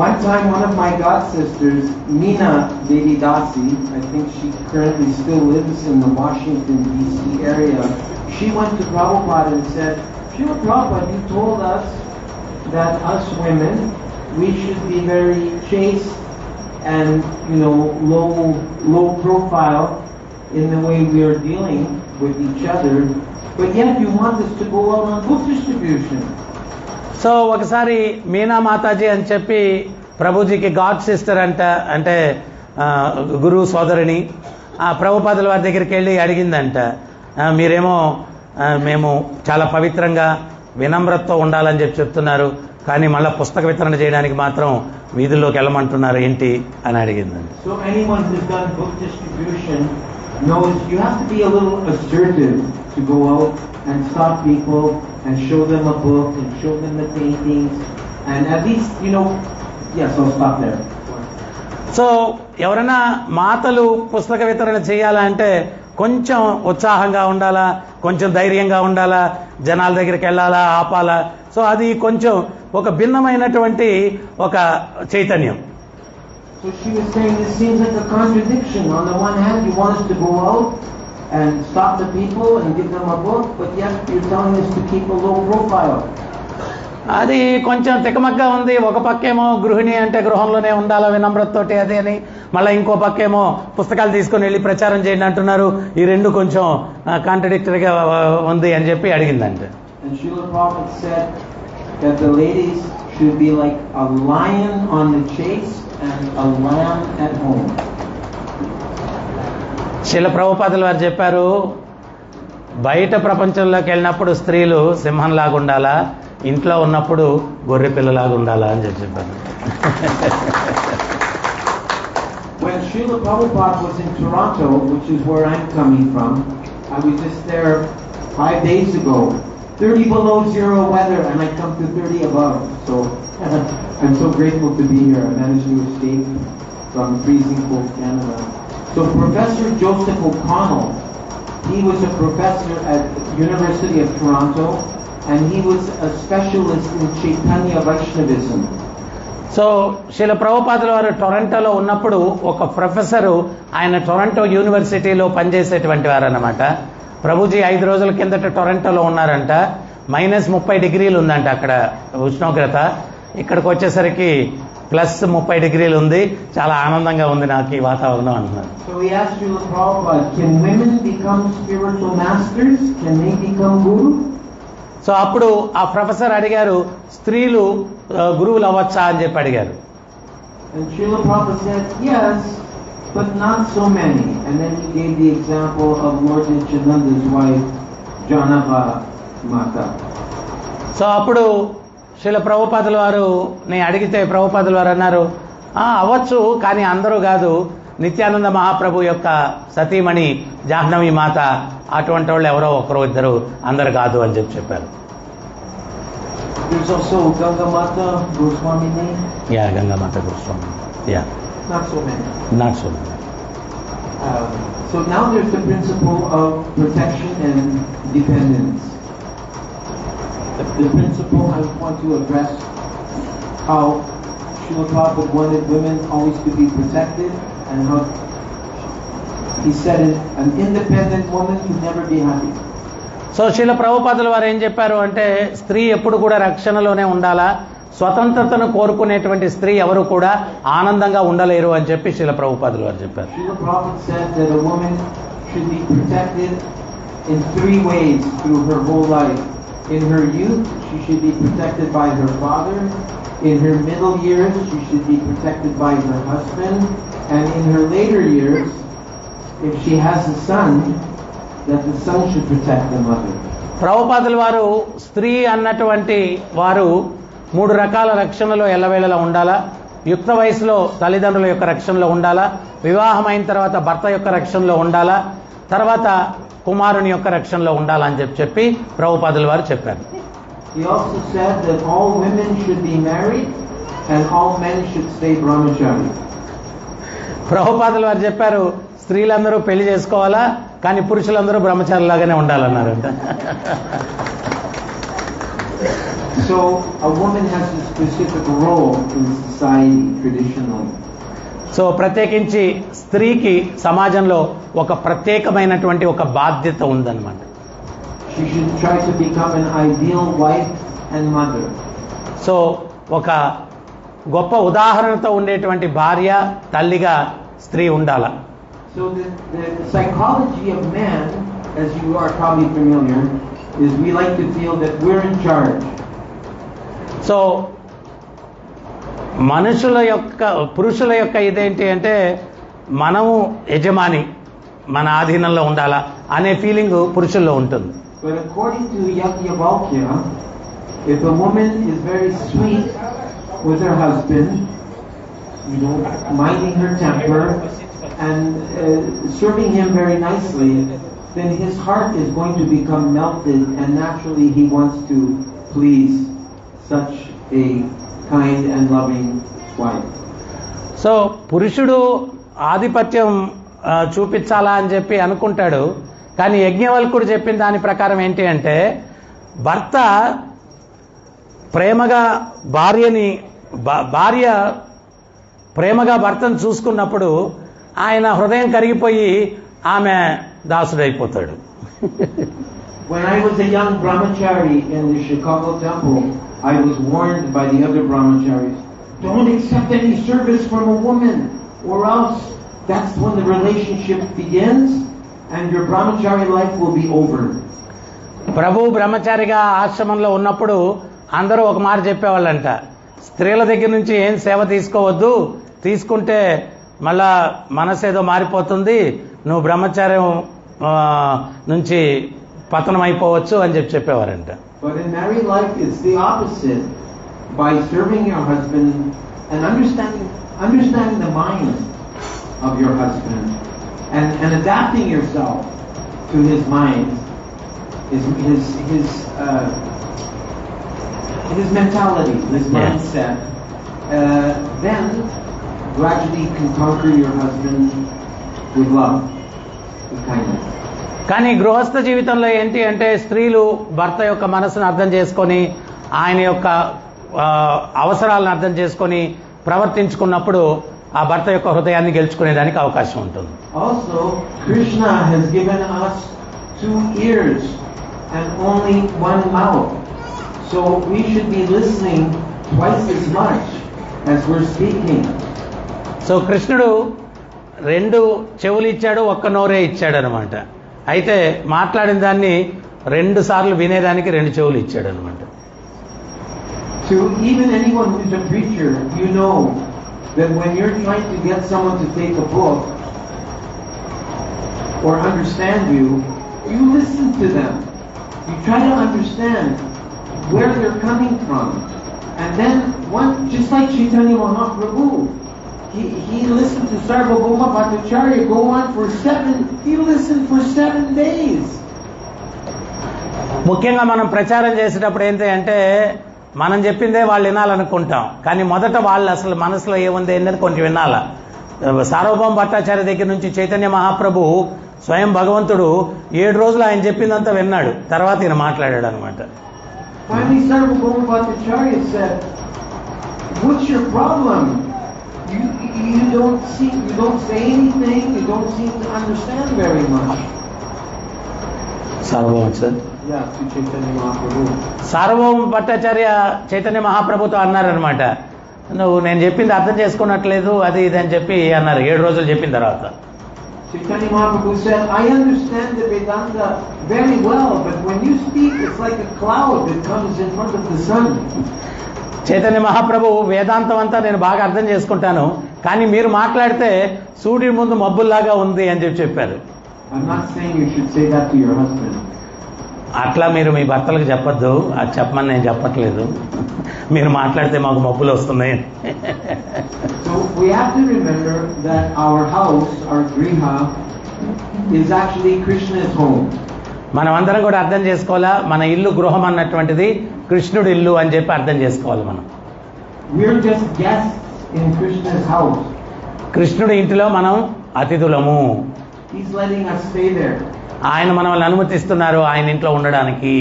one time one of my god sisters, Meena Devi Dasi, I think she currently still lives in the Washington DC area, she went to Prabhupada and said, "Srila Prabhupada, you told us that us women, we should be very chaste and, low profile in the way we are dealing with each other, but yet you want us to go out on book distribution."
So ఒకసారి మీనా మాతాజీ అని చెప్పి ప్రభుజీకి God sister అంటే గురువు సోదరిని ప్రభుపాదుల వారి దగ్గరికి వెళ్ళి అడిగిందంట, మీరేమో మేము చాలా పవిత్రంగా వినమ్రతతో ఉండాలని చెప్తున్నారు, కానీ మళ్ళీ పుస్తక వితరణ చేయడానికి మాత్రం వీధుల్లోకి వెళ్ళమంటున్నారు ఏంటి అని అడిగిందండి.
So anyone who's done book distribution knows you have to be a little assertive to go out and stop people and show them a book and show them the paintings and at least, yes, I'll stop there.
So ఎవరైనా మాతలు పుస్తక వితరణ చేయాలంటే కొంచెం ఉత్సాహంగా ఉండాలా, కొంచెం ధైర్యంగా ఉండాలా, జనాల దగ్గరికి వెళ్ళాలా, ఆపాలా. సో అది కొంచెం ఒక భిన్నమైనటువంటి ఒక చైతన్యం.
So she was saying this seems like a contradiction. On the one hand, you want us to go out and stop the people and give them a book, but yet you're telling us to keep a low profile.
అది కొంచెం తికమగ్గా ఉంది. ఒక పక్కేమో గృహిణి అంటే గృహంలోనే ఉండాలా వినమ్రతతోటి అది అని, మళ్ళీ ఇంకో పక్కేమో పుస్తకాలు తీసుకొని వెళ్ళి ప్రచారం చేయండి అంటున్నారు. ఈ రెండు కొంచెం కాంట్రడిక్టరీగా ఉంది అని చెప్పి అడిగిందంట.
And Srila Prabhupada said that the ladies should be like a lion on the chase and a lamb at home.
శిల ప్రభుపాదులు వారు చెప్పారు, బయట ప్రపంచంలోకి వెళ్ళినప్పుడు స్త్రీలు సింహంలాగా ఉండాలా, ఇంట్లో ఉన్నప్పుడు గొర్రె పిల్లలాగా ఉండాలా అని చెప్పారు.
When Srila Prabhupada was in Toronto, which is where I'm coming from, I was just there 5 days ago. 30 below zero weather, and I come to 30 above. So I'm so grateful to be here. I managed to escape from freezing cold Canada. So Professor Joseph O'Connell, he was a professor at the University of Toronto, and he was a specialist in Chaitanya Vaishnavism.
So శిల ప్రభుపాదుల వారు టొరంటోలో ఉన్నప్పుడు ఒక professor, ఆయన Toronto యూనివర్సిటీలో పనిచేసేటువంటి వారు అన్నమాట. ప్రభుజీ 5 రోజుల కిందట టొరంటోలో ఉన్నారంట. -30 డిగ్రీలు ఉందంట అక్కడ ఉష్ణోగ్రత. ఇక్కడికి వచ్చేసరికి +30 డిగ్రీలు ఉంది. చాలా ఆనందంగా ఉంది నాకు ఈ వాతావరణం అంటున్నారు.
So he asked Srila Prabhupada, can women become spiritual masters? Can they become guru?
So అప్పుడు ఆ ప్రొఫెసర్ అడిగారు, స్త్రీలు గురువులు అవ్వచ్చా అని చెప్పి అడిగారు.
And Srila Prabhupada said, yes, but not so many. And then he gave the example of Lord Nityananda's wife, Janava Mata.
So అప్పుడు శిల ప్రభుపాదుల వారు నేను అడిగితే ప్రభుపాదుల వారు అన్నారు, అవ్వచ్చు, కానీ అందరూ కాదు, నిత్యానంద మహాప్రభు యొక్క సతీమణి జాహ్నవి మాత అటువంటి వాళ్ళు ఎవరో ఒకరు ఇద్దరు, అందరు కాదు అని చెప్పారు.
There's also Ganga Mata Goswamini.
Yeah Ganga Mata Goswami. Yeah
Not so many.
Not so much.
So now there's the principle of protection and dependence. The principle I want to address, how Srila Prabhupada wanted women always to be protected, and how he said an independent woman can never be happy.
So శిల ప్రభుపాదుల వారు ఏం చెప్పారు అంటే, స్త్రీ ఎప్పుడు కూడా రక్షణలోనే ఉండాలా, స్వతంత్రతను కోరుకునేటువంటి స్త్రీ ఎవరు కూడా ఆనందంగా ఉండలేరు అని చెప్పి శిల ప్రభుపాదుల వారు చెప్పారు.
Srila Prabhupada said that a woman should be protected in 3 ways through her whole life. In her youth, she should be protected by her father. In her middle years, she should be protected by her husband. And in her later years, if she has a son, that the son should protect the mother.
ప్రభుపాదుల వారు స్త్రీ అన్నటువంటి వారు 3 రకాల రక్షణలో ఎల్లవేళలా ఉండాలా. యుక్త వయసులో తల్లిదండ్రుల యొక్క రక్షణలో ఉండాలా, వివాహమైన తర్వాత భర్త యొక్క రక్షణలో ఉండాలా, తర్వాత కుమారుని యొక్క రక్షణలో ఉండాలని చెప్పి ప్రభుపాదుల వారు చెప్పారు.
He also said that all women should be married and all men should stay brahmachari.
ప్రభుపాదుల వారు చెప్పారు, స్త్రీలందరూ పెళ్లి చేసుకోవాలా, కానీ పురుషులందరూ బ్రహ్మచారులాగానే ఉండాలన్నారంట.
So a woman has a specific role in society traditionally.
So ప్రత్యేకించి స్త్రీకి సమాజంలో ఒక ప్రత్యేకమైనటువంటి ఒక బాధ్యత ఉందన్నమాట.
She should try to become an ideal wife and mother.
So ఒక గొప్ప ఉదాహరణతో ఉండేటువంటి భార్య, తల్లిగా స్త్రీ ఉండాల.
So the psychology of man, as you are probably familiar, is we like to feel that we're in charge.
So పురుషుల యొక్క ఇదేంటి అంటే, మనము యజమాని, మన ఆధీనంలో ఉండాలా అనే ఫీలింగ్ పురుషుల్లో ఉంటుంది.
But according to Yajnavalkya, if a woman is very sweet with her husband, minding her temper and serving him very nicely, then his heart is going to become melted, and naturally he wants to please such a kind and loving wife.
So పురుషుడు ఆధిపత్యం చూపించాలా అని చెప్పి అనుకుంటాడు, కానీ యజ్ఞవల్కుడు చెప్పిన దాని ప్రకారం ఏంటి అంటే, భర్త ప్రేమగా భార్య ప్రేమగా భర్తను చూసుకున్నప్పుడు ఆయన హృదయం కరిగిపోయి ఆమె దాసుడైపోతాడు.
When I was a young brahmachari in the Chicago temple, I was warned by the other brahmacharis, don't accept any service from a woman, or else that's when the relationship begins and your brahmachari life will be over. ప్రభు
బ్రహ్మచారిగా ఆశ్రమంలో ఉన్నప్పుడు అందరూ ఒక మాట చెప్పేవాళ్ళంట, స్త్రీల దగ్గర నుంచి ఏం సేవ తీసుకోవద్దు, తీసుకుంటే మళ్ళా మనసు ఏదో మారిపోతుంది, నువ్వు బ్రహ్మచార్యం నుంచి పతనం అయిపోవచ్చు అని చెప్పేవారంట.
But in married life it's the opposite. By serving your husband and understanding the mind of your husband and adapting yourself to his mind, his mentality, his mindset, then gradually you can conquer your husband with love, with kindness.
కానీ గృహస్థ జీవితంలో ఏంటి అంటే స్త్రీలు భర్త యొక్క మనసును అర్థం చేసుకొని ఆయన యొక్క అవసరాలను అర్థం చేసుకొని ప్రవర్తించుకున్నప్పుడు ఆ భర్త యొక్క హృదయాన్ని గెలుచుకునేదానికి అవకాశం ఉంటుంది.
Also, Krishna has given us 2 ears and only 1 mouth. So we should be listening twice as much as we're speaking.
So కృష్ణుడు 2 చెవులు ఇచ్చాడు, 1 నోరే ఇచ్చాడు అనమాట. అయితే మాట్లాడిన దాన్ని 2 సార్లు వినేదానికి 2 చెవులు ఇచ్చాడు అనమాట.
To even anyone who's a preacher, you know that when you're trying to get someone to take a book or understand you, you listen to them. You try to understand where they're coming from. And then, just like Chaitanya Mahaprabhu, he listened to Sarvabhauma Bhattacharya go on for 7 days.
ముఖ్యంగా మనం ప్రచారం చేసేటప్పుడు ఏంటి అంటే మనం చెప్పిందే వాళ్ళు వినాలనుకుంటాం, కానీ మొదట వాళ్ళు అసలు మనసులో ఏముంది అనేది కొంచెం వినాలా. సార్వభౌమ భట్టాచార్య దగ్గర నుంచి చైతన్య మహాప్రభు స్వయం భగవంతుడు 7 రోజులు ఆయన చెప్పిందంతా విన్నాడు, తర్వాత ఈయన మాట్లాడాడు అనమాట.
Finally, Sarvabhauma Bhattacharya said, "What's your problem? You don't say anything. You don't seem to understand very much."
సార్వభౌమ sir
Yeah, to Chaitanya Mahaprabhu.
సార్వభౌమ భట్టాచార్య చైతన్య మహాప్రభుతో అన్నారనమాట, నువ్వు నేను చెప్పింది అర్థం చేసుకున్నట్లేదు అది ఇది అని చెప్పి అన్నారు 7 రోజులు చెప్పిన తర్వాత.
Chaitanya Mahaprabhu said, "I understand the Vedanta very well, but when you speak, it's like a cloud that comes in front of the sun."
Chaitanya Mahaprabhu వేదాంతం అంతా నేను బాగా అర్థం చేసుకుంటాను, కానీ మీరు మాట్లాడితే సూర్యుడి ముందు మబ్బుల్లాగా ఉంది అని చెప్పారు.
I'm not saying you should say that to your husband.
అట్లా మీరు మీ భర్తలకు చెప్పొద్దు, అది చెప్పమని నేను చెప్పట్లేదు, మీరు మాట్లాడితే మాకు మబ్బులు వస్తున్నాయి.
So we have to remember that our house, our griha, is actually Krishna's home.
మనం అందరం కూడా అర్థం చేసుకోవాలా, మన ఇల్లు గృహం అన్నటువంటిది కృష్ణుడి ఇల్లు అని చెప్పి అర్థం చేసుకోవాలి మనం.
We're just guests in Krishna's house.
కృష్ణుడి ఇంటిలో మనం అతిథులము.
He's letting us stay there.
ఆయన మనల్ని అనుమతిస్తున్నారు ఆయన ఇంట్లో ఉండడానికి.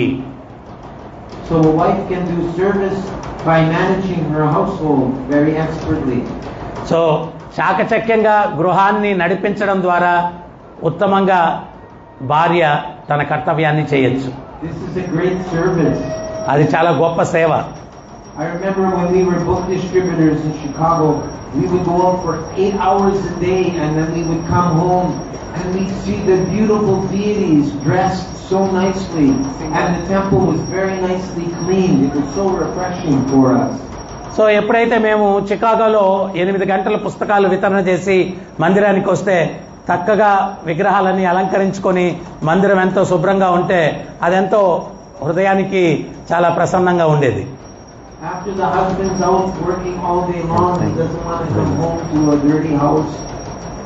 So a wife can do service by managing her household very expertly.
So చాకచక్యంగా గృహాన్ని నడిపించడం ద్వారా ఉత్తమంగా భార్య తన కర్తవ్యాన్ని చేయొచ్చు.
This is a great service.
అది చాలా గొప్ప సేవ.
I remember when we were book distributors in Chicago, we would go out for 8 hours a day and then we would come home and we'd see the beautiful deities dressed so nicely and the temple was very nicely cleaned. It was so refreshing for us.
So ఎప్పుడైతే మేము చికాగోలో 8 గంటల పుస్తకాలు వితరణ చేసి మందిరానికి వస్తే చక్కగా విగ్రహాలన్నీ అలంకరించుకొని మందిరం ఎంతో శుభ్రంగా ఉంటే అదెంతో హృదయానికి చాలా ప్రసన్నంగా ఉండేది.
After the husband's out working all day long, he doesn't want to come home to a dirty house.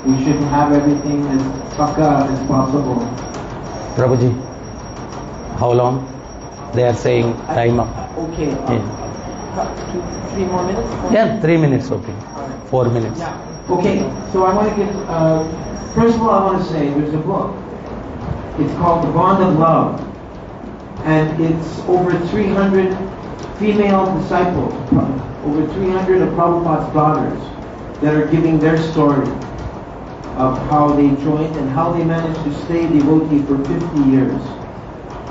We should have everything as pakka as possible.
Prabhuji, how long they are saying time up?
Okay. 2-3 more minutes?
Yeah, 3 minutes, okay. 4 minutes.
Yeah. Okay, so I want to give, first of all I want to say there's a book. It's called The Bond of Love. And it's over 300 female disciples, over 300 of Prabhupada's daughters that are giving their story of how they joined and how they managed to stay devotee for 50 years.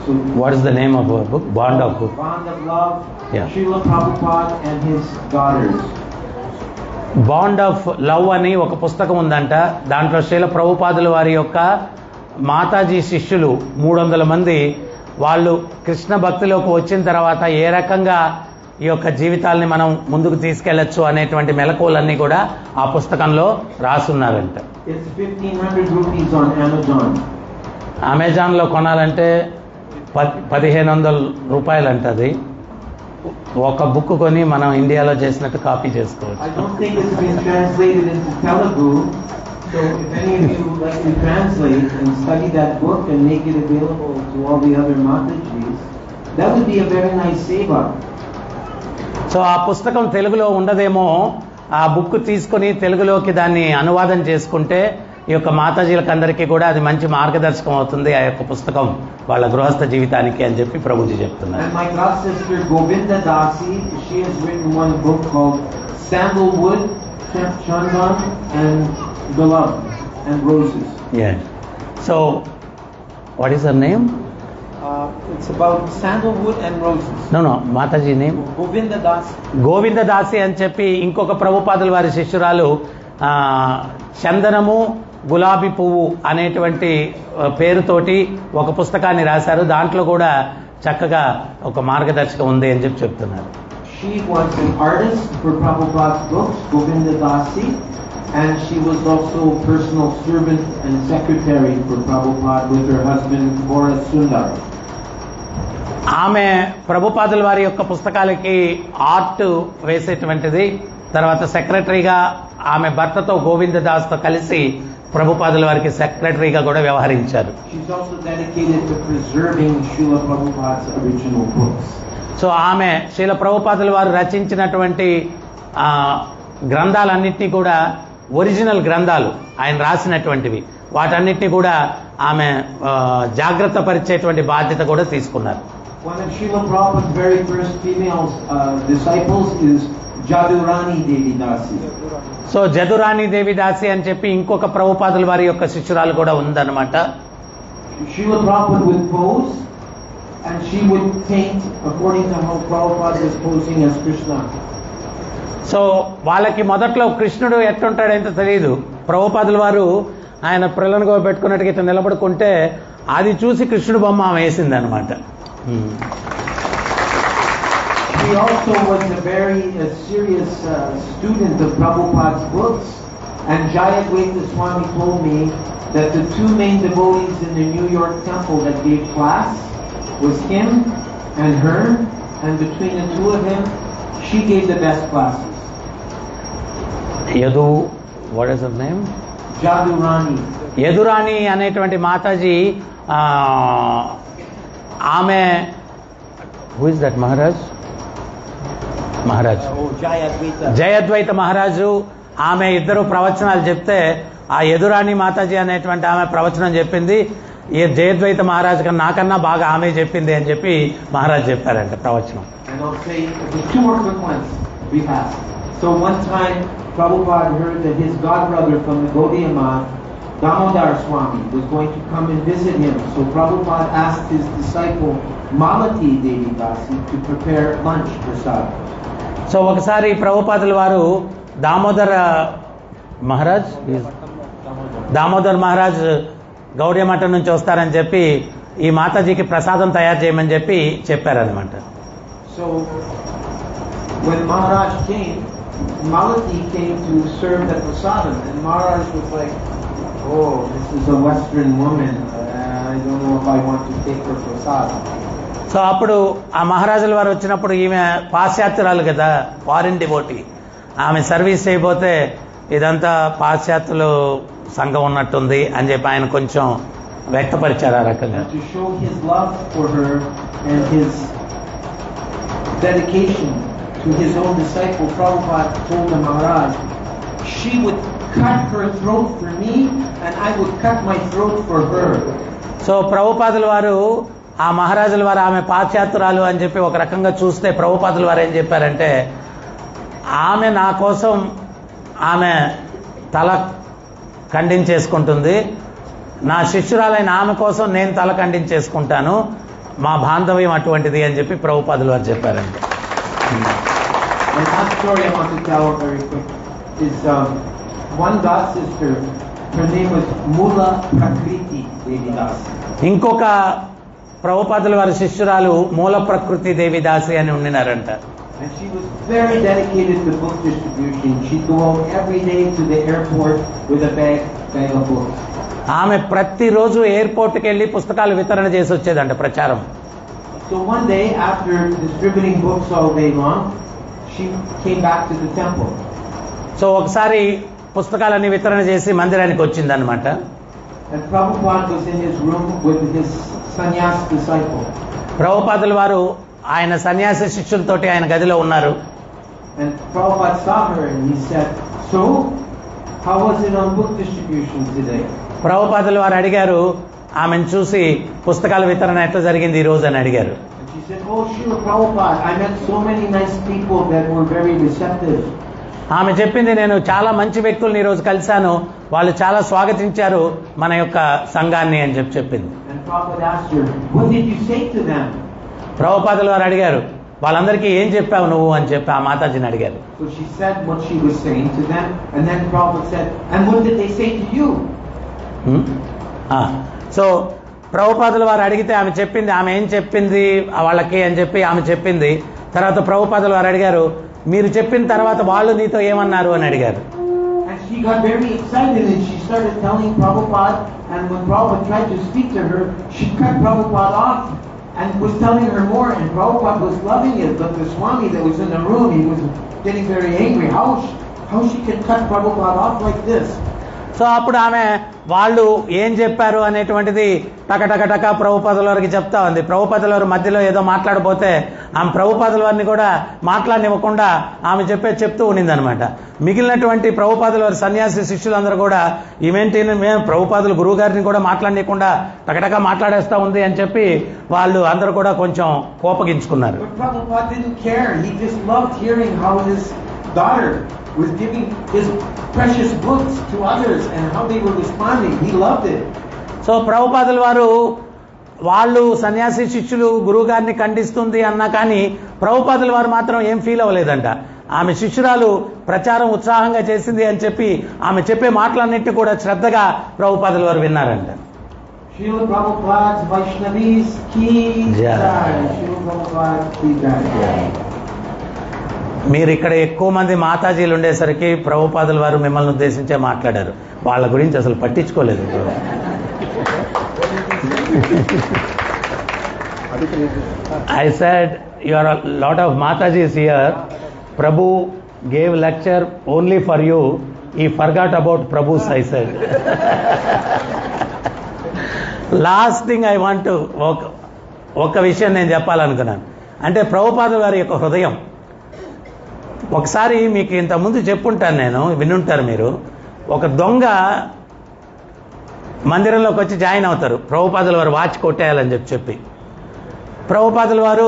So
what is the name of our book? Bond of book.
Bond of Love,
Yeah.
Srila Prabhupada and his daughters.
Bond of love అని ఒక పుస్తకం ఉందంట. దాంట్లో శ్రీల ప్రభుపాదుల వారి యొక్క మాతాజీ శిష్యులు 300 మంది వాళ్ళు కృష్ణ భక్తిలోకి వచ్చిన తర్వాత ఏ రకంగా ఈ యొక్క జీవితాల్ని మనం ముందుకు తీసుకెళ్లొచ్చు అనేటువంటి మెలకువలన్నీ కూడా ఆ పుస్తకంలో రాసున్నారంట.
It's 1,500 rupees on Amazon.
అమెజాన్లో కొనాలంటే 1,500 రూపాయలు అంటది. ఒక బుక్ కొని మనం ఇండియాలో చేసినట్టు కాపీ చేసుకోవచ్చు.
I don't think it's been translated into Telugu. So if any of you would like to translate and study that book and make it available to all the other Matajis, that would be a very nice seva.
So ఆ పుస్తకం తెలుగులో ఉండదేమో, ఆ book తీసుకొని తెలుగులోకి దాన్ని అనువాదం చేసుకుంటే ఈ యొక్క మాతాజీలకు అందరికీ కూడా అది మంచి మార్గదర్శకం అవుతుంది ఆ యొక్క పుస్తకం వాళ్ళ గృహస్థ జీవితానికి అని చెప్పి ప్రభుజీ చెప్తున్నారు.
And my god sister Govinda Dasi, she has written one book called Sandalwood, Chandan and Gulab and Roses.
Yeah. So what is her name?
It's about sandalwood and roses.
No, మాతాజీ name
Govinda Dasi.
Govinda Dasi అని చెప్పి ఇంకొక ప్రభుపాదుల వారి శిష్యురాలు చందనము గులాబీ పువ్వు అనేటువంటి పేరుతోటి ఒక పుస్తకాన్ని రాశారు. దాంట్లో కూడా చక్కగా ఒక మార్గదర్శకం ఉంది అని చెప్పి చెప్తున్నారు.
She was an artist for Prabhupada's books, Govinda Dasi, and she was also personal servant and secretary for Prabhupada with her husband Boris Sundar.
ఆమె ప్రభుపాదుల వారి యొక్క పుస్తకాలకి ఆర్ట్ వేసేటువంటిది, తర్వాత సెక్రటరీగా ఆమె భర్తతో గోవింద దాస్తో కలిసి ప్రభుపాదుల వారికి సెక్రటరీగా కూడా వ్యవహరించారు.
She's also dedicated to preserving Srila Prabhupada's original books.
So ఆమె శ్రీల ప్రభుపాదుల వారు రచించినటువంటి గ్రంథాలన్నింటినీ కూడా ఒరిజినల్ గ్రంథాలు ఆయన రాసినటువంటివి వాటన్నిటిని కూడా ఆమె జాగ్రత్త పరిచేటువంటి బాధ్యత కూడా తీసుకున్నారు.
One of Srila Prabhupada's very first female disciples is Jadurani Devi Dasi.
So Jadurani Devi Dasi అని చెప్పి ఇంకొక ప్రభుపాదుల వారి యొక్క శిష్యురాలు కూడా ఉందన్నమాట.
Srila Prabhupada would pose and she would paint according to how Prabhupada is posing as Krishna.
So వాళ్ళకి మొదట్లో కృష్ణుడు ఎట్లుంటాడంటే తెలియదు. ప్రభుపాదుల వారు ఆయన పిల్లలను పెట్టుకున్నట్టుగా ఇట్లా నిలబడుకుంటే అది చూసి కృష్ణుడు బొమ్మ ఆమె వేసింది అనమాట.
He also was a very serious student of Prabhupada's books, and Jayadvaita Swami told me that the two main devotees in the New York temple that gave class was him and her, and between the two of them, she gave the best classes.
Yadu, what is her name?
Jadurani.
యదురాణి అనేటువంటి మాతాజీ ఆమె who is that Maharaj జయద్వైత మహారాజు ఆమె ఇద్దరు ప్రవచనాలు చెప్తే ఆ యదురాణి మాతాజీ అనేటువంటి ఆమె ప్రవచనం చెప్పింది. ఈ జయద్వైత మహారాజు కన్నా నాకన్నా బాగా ఆమె చెప్పింది అని చెప్పి మహారాజ్ చెప్పారంట ప్రవచనం.
So one time Prabhupada heard that his godbrother from the Gaudiya Math, Damodar Swami, was going to come and visit him. So Prabhupada asked his disciple Malati Devi Dasi to prepare lunch for Sadhu.
So ఒకసారి ప్రభుపాదుల వారు దామోదర్ మహారాజ్ గౌడియ మఠం నుంచి వస్తారని చెప్పి ఈ మాతాజీకి ప్రసాదం తయారు చేయమని చెప్పి చెప్పారనమాట.
So when Maharaj came, Malati came to serve the prasadam, and Maharaj was like, "Oh, this is a Western woman. I don't know if I want to take her prasadam."
So అప్పుడు ఆ మహారాజుల వారు వచ్చినప్పుడు ఈమె పాశ్చాత్యురాలు కదా, foreign devotee, ఆమె service చేయబోతే ఇదంతా పాశ్చాత్యులు సంఘం ఉన్నట్టుంది అని చెప్పి ఆయన కొంచెం వ్యక్తపరిచారు ఆ రకంగా.
To show his love for her and his dedication to his own disciple, Prabhupada told the Maharaj, she would cut her throat for me and I would cut my throat for her.
So ప్రభుపాదుల వారు ఆ మహారాజుల వారు ఆమె పాశ్చాత్యురాలు అని చెప్పి ఒక రకంగా చూస్తే ప్రభుపాదుల వారు ఏం చెప్పారంటే, ఆమె నా కోసం ఆమె తల ఖండించేసుకుంటుంది, నా శిష్యురాలైన ఆమె కోసం నేను తల ఖండించేసుకుంటాను, మా బాంధవ్యం అటువంటిది అని చెప్పి ప్రభుపాదుల వారు చెప్పారండి.
And that story I want to tell very quick is one god sister, her name was Mula Prakriti Devi Dasi.
ఇంకొక ప్రభుపాదుల వారి శిష్యురాలు మూల ప్రకృతి దేవి దాసి అని ఉండినారంట.
And she was very dedicated to book distribution. She'd go out every day to the airport with a bag of books.
ఆమె ప్రతిరోజు ఎయిర్పోర్ట్కి వెళ్ళి పుస్తకాలు వితరణ చేసి వచ్చేదంట ప్రచారం.
So one day, after distributing books all day long, she came back to the temple.
So ఒకసారి పుస్తకాలన్నీ వితరణ చేసి మందిరానికి వచ్చిందనమాట.
And Prabhupada was in his room with his sannyas disciple.
ప్రభుపాదుల వారు ఆయన సన్యాసి శిష్యులతోటి ఆయన గదిలో ఉన్నారు.
And Prabhupada saw her and he said, "So, how was it on book distribution today?"
ప్రభుపాదుల వారు అడిగారు, ఆమెను చూసి పుస్తకాల వితరణ ఎట్లా జరిగింది ఈ రోజు అని అడిగారు.
And she said, "Oh, sure, Prabhupada, I met so many nice people that were very receptive."
ఆమె చెప్పింది, నేను చాలా మంచి వ్యక్తులను ఈ రోజు కలిశాను, వాళ్ళు చాలా స్వాగతించారు మన యొక్క సంఘాన్ని అని చెప్పింది.
And Prabhupada asked her, "What did you say to them?"
ప్రభుపాదుల వారు అడిగారు, వాళ్ళందరికీ ఏం చెప్పావు నువ్వు అని చెప్పి ఆ మాతాజీని అడిగారు.
So she said what she was saying to them, and then Prabhupada said, "And what did they say to you?"
So ప్రభుపాదుల వారు అడిగితే ఆమె చెప్పింది, ఆమె ఏం చెప్పింది వాళ్ళకి అని చెప్పి ఆమె చెప్పింది. తర్వాత ప్రభుపాదుల వారు అడిగారు, మీరు చెప్పిన తర్వాత వాళ్ళు నీతో ఏమన్నారు అని అడిగారు.
And she got very excited and she started telling Prabhupada, and when Prabhupada tried to speak to her, she cut Prabhupada off and was telling her more, and Prabhupada was loving it, but the Swami that was in the room, he was getting very angry. How she could cut Prabhupada off like this?
So అప్పుడు ఆమె వాళ్ళు ఏం చెప్పారు అనేటువంటిది టక ప్రభుపాదుల వారికి చెప్తా ఉంది. ప్రభుపాదుల వారి మధ్యలో ఏదో మాట్లాడబోతే ఆమె ప్రభుపాదుల వారిని కూడా మాట్లాడనివ్వకుండా ఆమె చెప్తూ ఉండింది అనమాట. మిగిలినటువంటి ప్రభుపాదుల వారి సన్యాసి శిష్యులందరూ కూడా ఈమెంటి మేము ప్రభుపాదుల గురువు గారిని కూడా మాట్లాడనీయకుండా టక మాట్లాడేస్తా ఉంది అని చెప్పి వాళ్ళు అందరూ కూడా కొంచెం కోపగించుకున్నారు.
But Prabhupada didn't care. He just loved hearing how his daughter was giving his precious books to others and how they were responding. He loved it.
So ప్రభుపాదుల వారు వాళ్ళు సన్యాసి శిష్యులు గురువు గారిని ఖండిస్తుంది అన్నా కానీ ప్రభుపాదుల వారు మాత్రం ఏం ఫీల్ అవ్వలేదంట. ఆమె శిష్యురాలు ప్రచారం ఉత్సాహంగా చేసింది అని చెప్పి ఆమె చెప్పే మాటలన్నింటినీ కూడా శ్రద్ధగా ప్రభుపాదుల వారు విన్నారంట.
Srila Prabhupada's Vaishnavis ki jai. Srila Prabhupada ki jai.
మీరు ఇక్కడ ఎక్కువ మంది మాతాజీలు ఉండేసరికి ప్రభుపాదుల వారు మిమ్మల్ని ఉద్దేశించే మాట్లాడారు. వాళ్ళ గురించి అసలు పట్టించుకోలేదు. I said, you are a lot of Matajis here. Prabhu gave lecture only for you. He forgot about Prabhu's, I said. Last thing I want to, ఒక విషయం నేను చెప్పాలనుకున్నాను. అంటే ప్రభుపాదుల వారి యొక్క హృదయం. ఒకసారి మీకు ఇంతకుముందు చెప్పుంటాను, నేను వినుంటారు మీరు. ఒక దొంగ మందిరంలోకి వచ్చి జాయిన్ అవుతారు. ప్రభుపాదుల వారు వాచ్ కొట్టేయాలని చెప్పి ప్రభుపాదుల వారు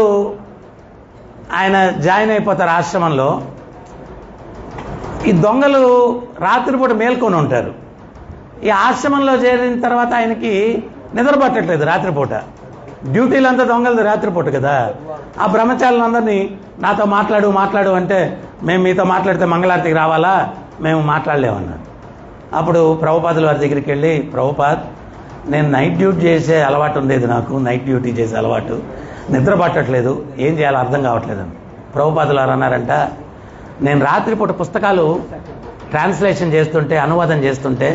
ఆయన జాయిన్ అయిపోతారు ఆశ్రమంలో. ఈ దొంగలు రాత్రిపూట మేల్కొని ఉంటారు. ఈ ఆశ్రమంలో చేరిన తర్వాత ఆయనకి నిద్ర పట్టట్లేదు రాత్రిపూట. డ్యూటీలంతా దొంగలది రాత్రిపూట కదా. ఆ బ్రహ్మచారులందరినీ నాతో మాట్లాడు అంటే, మేము మీతో మాట్లాడితే మంగళారతికి రావాలా, మేము మాట్లాడలేమన్నారు. అప్పుడు ప్రభుపాదుల వారి దగ్గరికి వెళ్ళి, ప్రభుపాద్, నేను నైట్ డ్యూటీ చేసే అలవాటు ఉండేది, నాకు నైట్ డ్యూటీ చేసే అలవాటు, నిద్ర పట్టట్లేదు, ఏం చేయాలో అర్థం కావట్లేదని. ప్రభుపాదుల వారు అన్నారంట, నేను రాత్రిపూట పుస్తకాలు ట్రాన్స్లేషన్ చేస్తుంటే, అనువాదం చేస్తుంటే,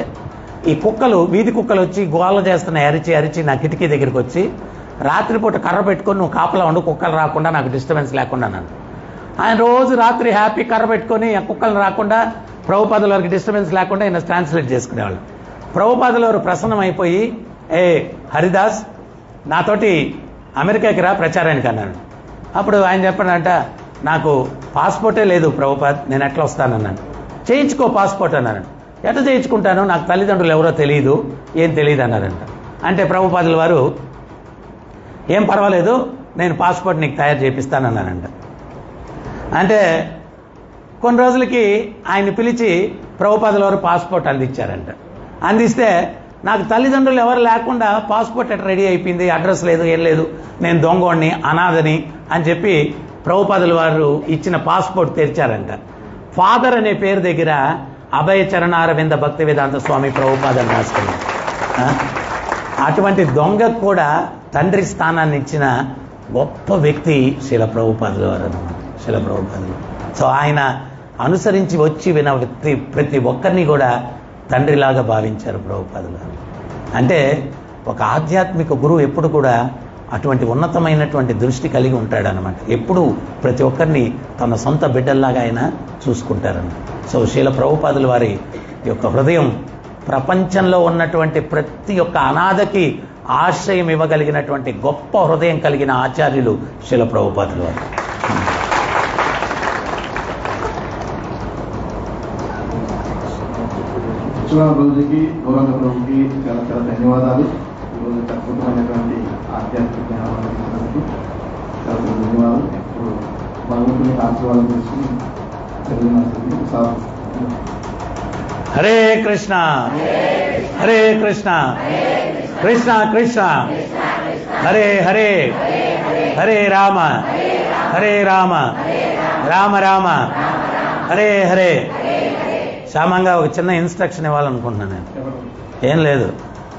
ఈ కుక్కలు, వీధి కుక్కలు వచ్చి గోల చేస్తున్నాయి, అరిచి నా కిటికీ దగ్గరికి వచ్చి, రాత్రిపూట కర్ర పెట్టుకొని నువ్వు కాపలా ఉండు, కుక్కలు రాకుండా, నాకు డిస్టర్బెన్స్ లేకుండా అన్నాను. ఆయన రోజు రాత్రి హ్యాపీ కర్ర పెట్టుకొని ఆ కుక్కలు రాకుండా, ప్రభుపాదుల వారికి డిస్టర్బెన్స్ లేకుండా ఆయన ట్రాన్స్లేట్ చేసుకునేవాళ్ళు. ప్రభుపాదుల వారు ప్రసన్నం అయిపోయి, ఏ హరిదాస్, నాతోటి అమెరికాకి రా ప్రచారానికి అన్నాడు. అప్పుడు ఆయన చెప్పాడంట, నాకు పాస్పోర్టే లేదు ప్రభుపాద్, నేను ఎట్లా వస్తానన్నాను. చేయించుకో పాస్పోర్ట్ అన్నాను. ఎట్లా చేయించుకుంటాను, నాకు తల్లిదండ్రులు ఎవరో తెలియదు, ఏం తెలియదు అన్నారంట. అంటే ప్రభుపాదుల వారు, ఏం పర్వాలేదు, నేను పాస్పోర్ట్ నీకు తయారు చేపిస్తానన్నానంట. అంటే కొన్ని రోజులకి ఆయన్ని పిలిచి ప్రభుపాదుల వారు పాస్పోర్ట్ అందించారంట. అందిస్తే, నాకు తల్లిదండ్రులు ఎవరు లేకుండా పాస్పోర్ట్ ఎట్లా రెడీ అయిపోయింది, అడ్రస్ లేదు, ఏం లేదు, నేను దొంగోడిని, అనాథని అని చెప్పి ప్రభుపాదుల వారు ఇచ్చిన పాస్పోర్ట్ తెరిచారంట. ఫాదర్ అనే పేరు దగ్గర అభయ చరణారవింద భక్తి వేదాంత స్వామి ప్రభుపాదని రాసుకున్నారు. అటువంటి దొంగకు కూడా తండ్రి స్థానాన్ని ఇచ్చిన గొప్ప వ్యక్తి శ్రీల ప్రభుపాదుల వారు అన్నమాట. శిల ప్రభుపాదులు. సో ఆయన అనుసరించి వచ్చి విన ప్రతి ఒక్కరిని కూడా తండ్రిలాగా భావించారు ప్రభుపాదులు. అంటే ఒక ఆధ్యాత్మిక గురువు ఎప్పుడు కూడా అటువంటి ఉన్నతమైనటువంటి దృష్టి కలిగి ఉంటాడనమాట. ఎప్పుడు ప్రతి ఒక్కరిని తన సొంత బిడ్డల్లాగా ఆయన చూసుకుంటారన్నమాట. సో శీల ప్రభుపాదుల వారి యొక్క హృదయం ప్రపంచంలో ఉన్నటువంటి ప్రతి ఒక్క అనాథకి ఆశ్రయం ఇవ్వగలిగినటువంటి గొప్ప హృదయం కలిగిన ఆచార్యులు శీల ప్రభుపాదుల వారు.
ప్రభుజీకి గౌరవ ప్రభుకి చాలా చాలా ధన్యవాదాలు. ఈరోజు అద్భుతమైనటువంటి ఆధ్యాత్మిక జ్ఞానాన్ని ఇచ్చినందుకు చాలా చాలా ధన్యవాదాలు. ఇప్పుడు భగవంతుని ఆశీర్వాదం చేసుకుని చదివిన
హరే కృష్ణ హరే కృష్ణ కృష్ణ కృష్ణ హరే హరే హరే రామ హరే రామ రామ రామ హరే హరే. క్షేమంగా ఒక చిన్న ఇన్స్ట్రక్షన్ ఇవ్వాలనుకుంటున్నాను నేను. ఏం లేదు,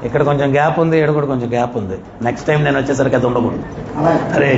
ఇక్కడ కొంచెం గ్యాప్ ఉంది, ఇక్కడ కూడా కొంచెం గ్యాప్ ఉంది. నెక్స్ట్ టైం నేను వచ్చేసరికి అది ఉండకూడదు. హరే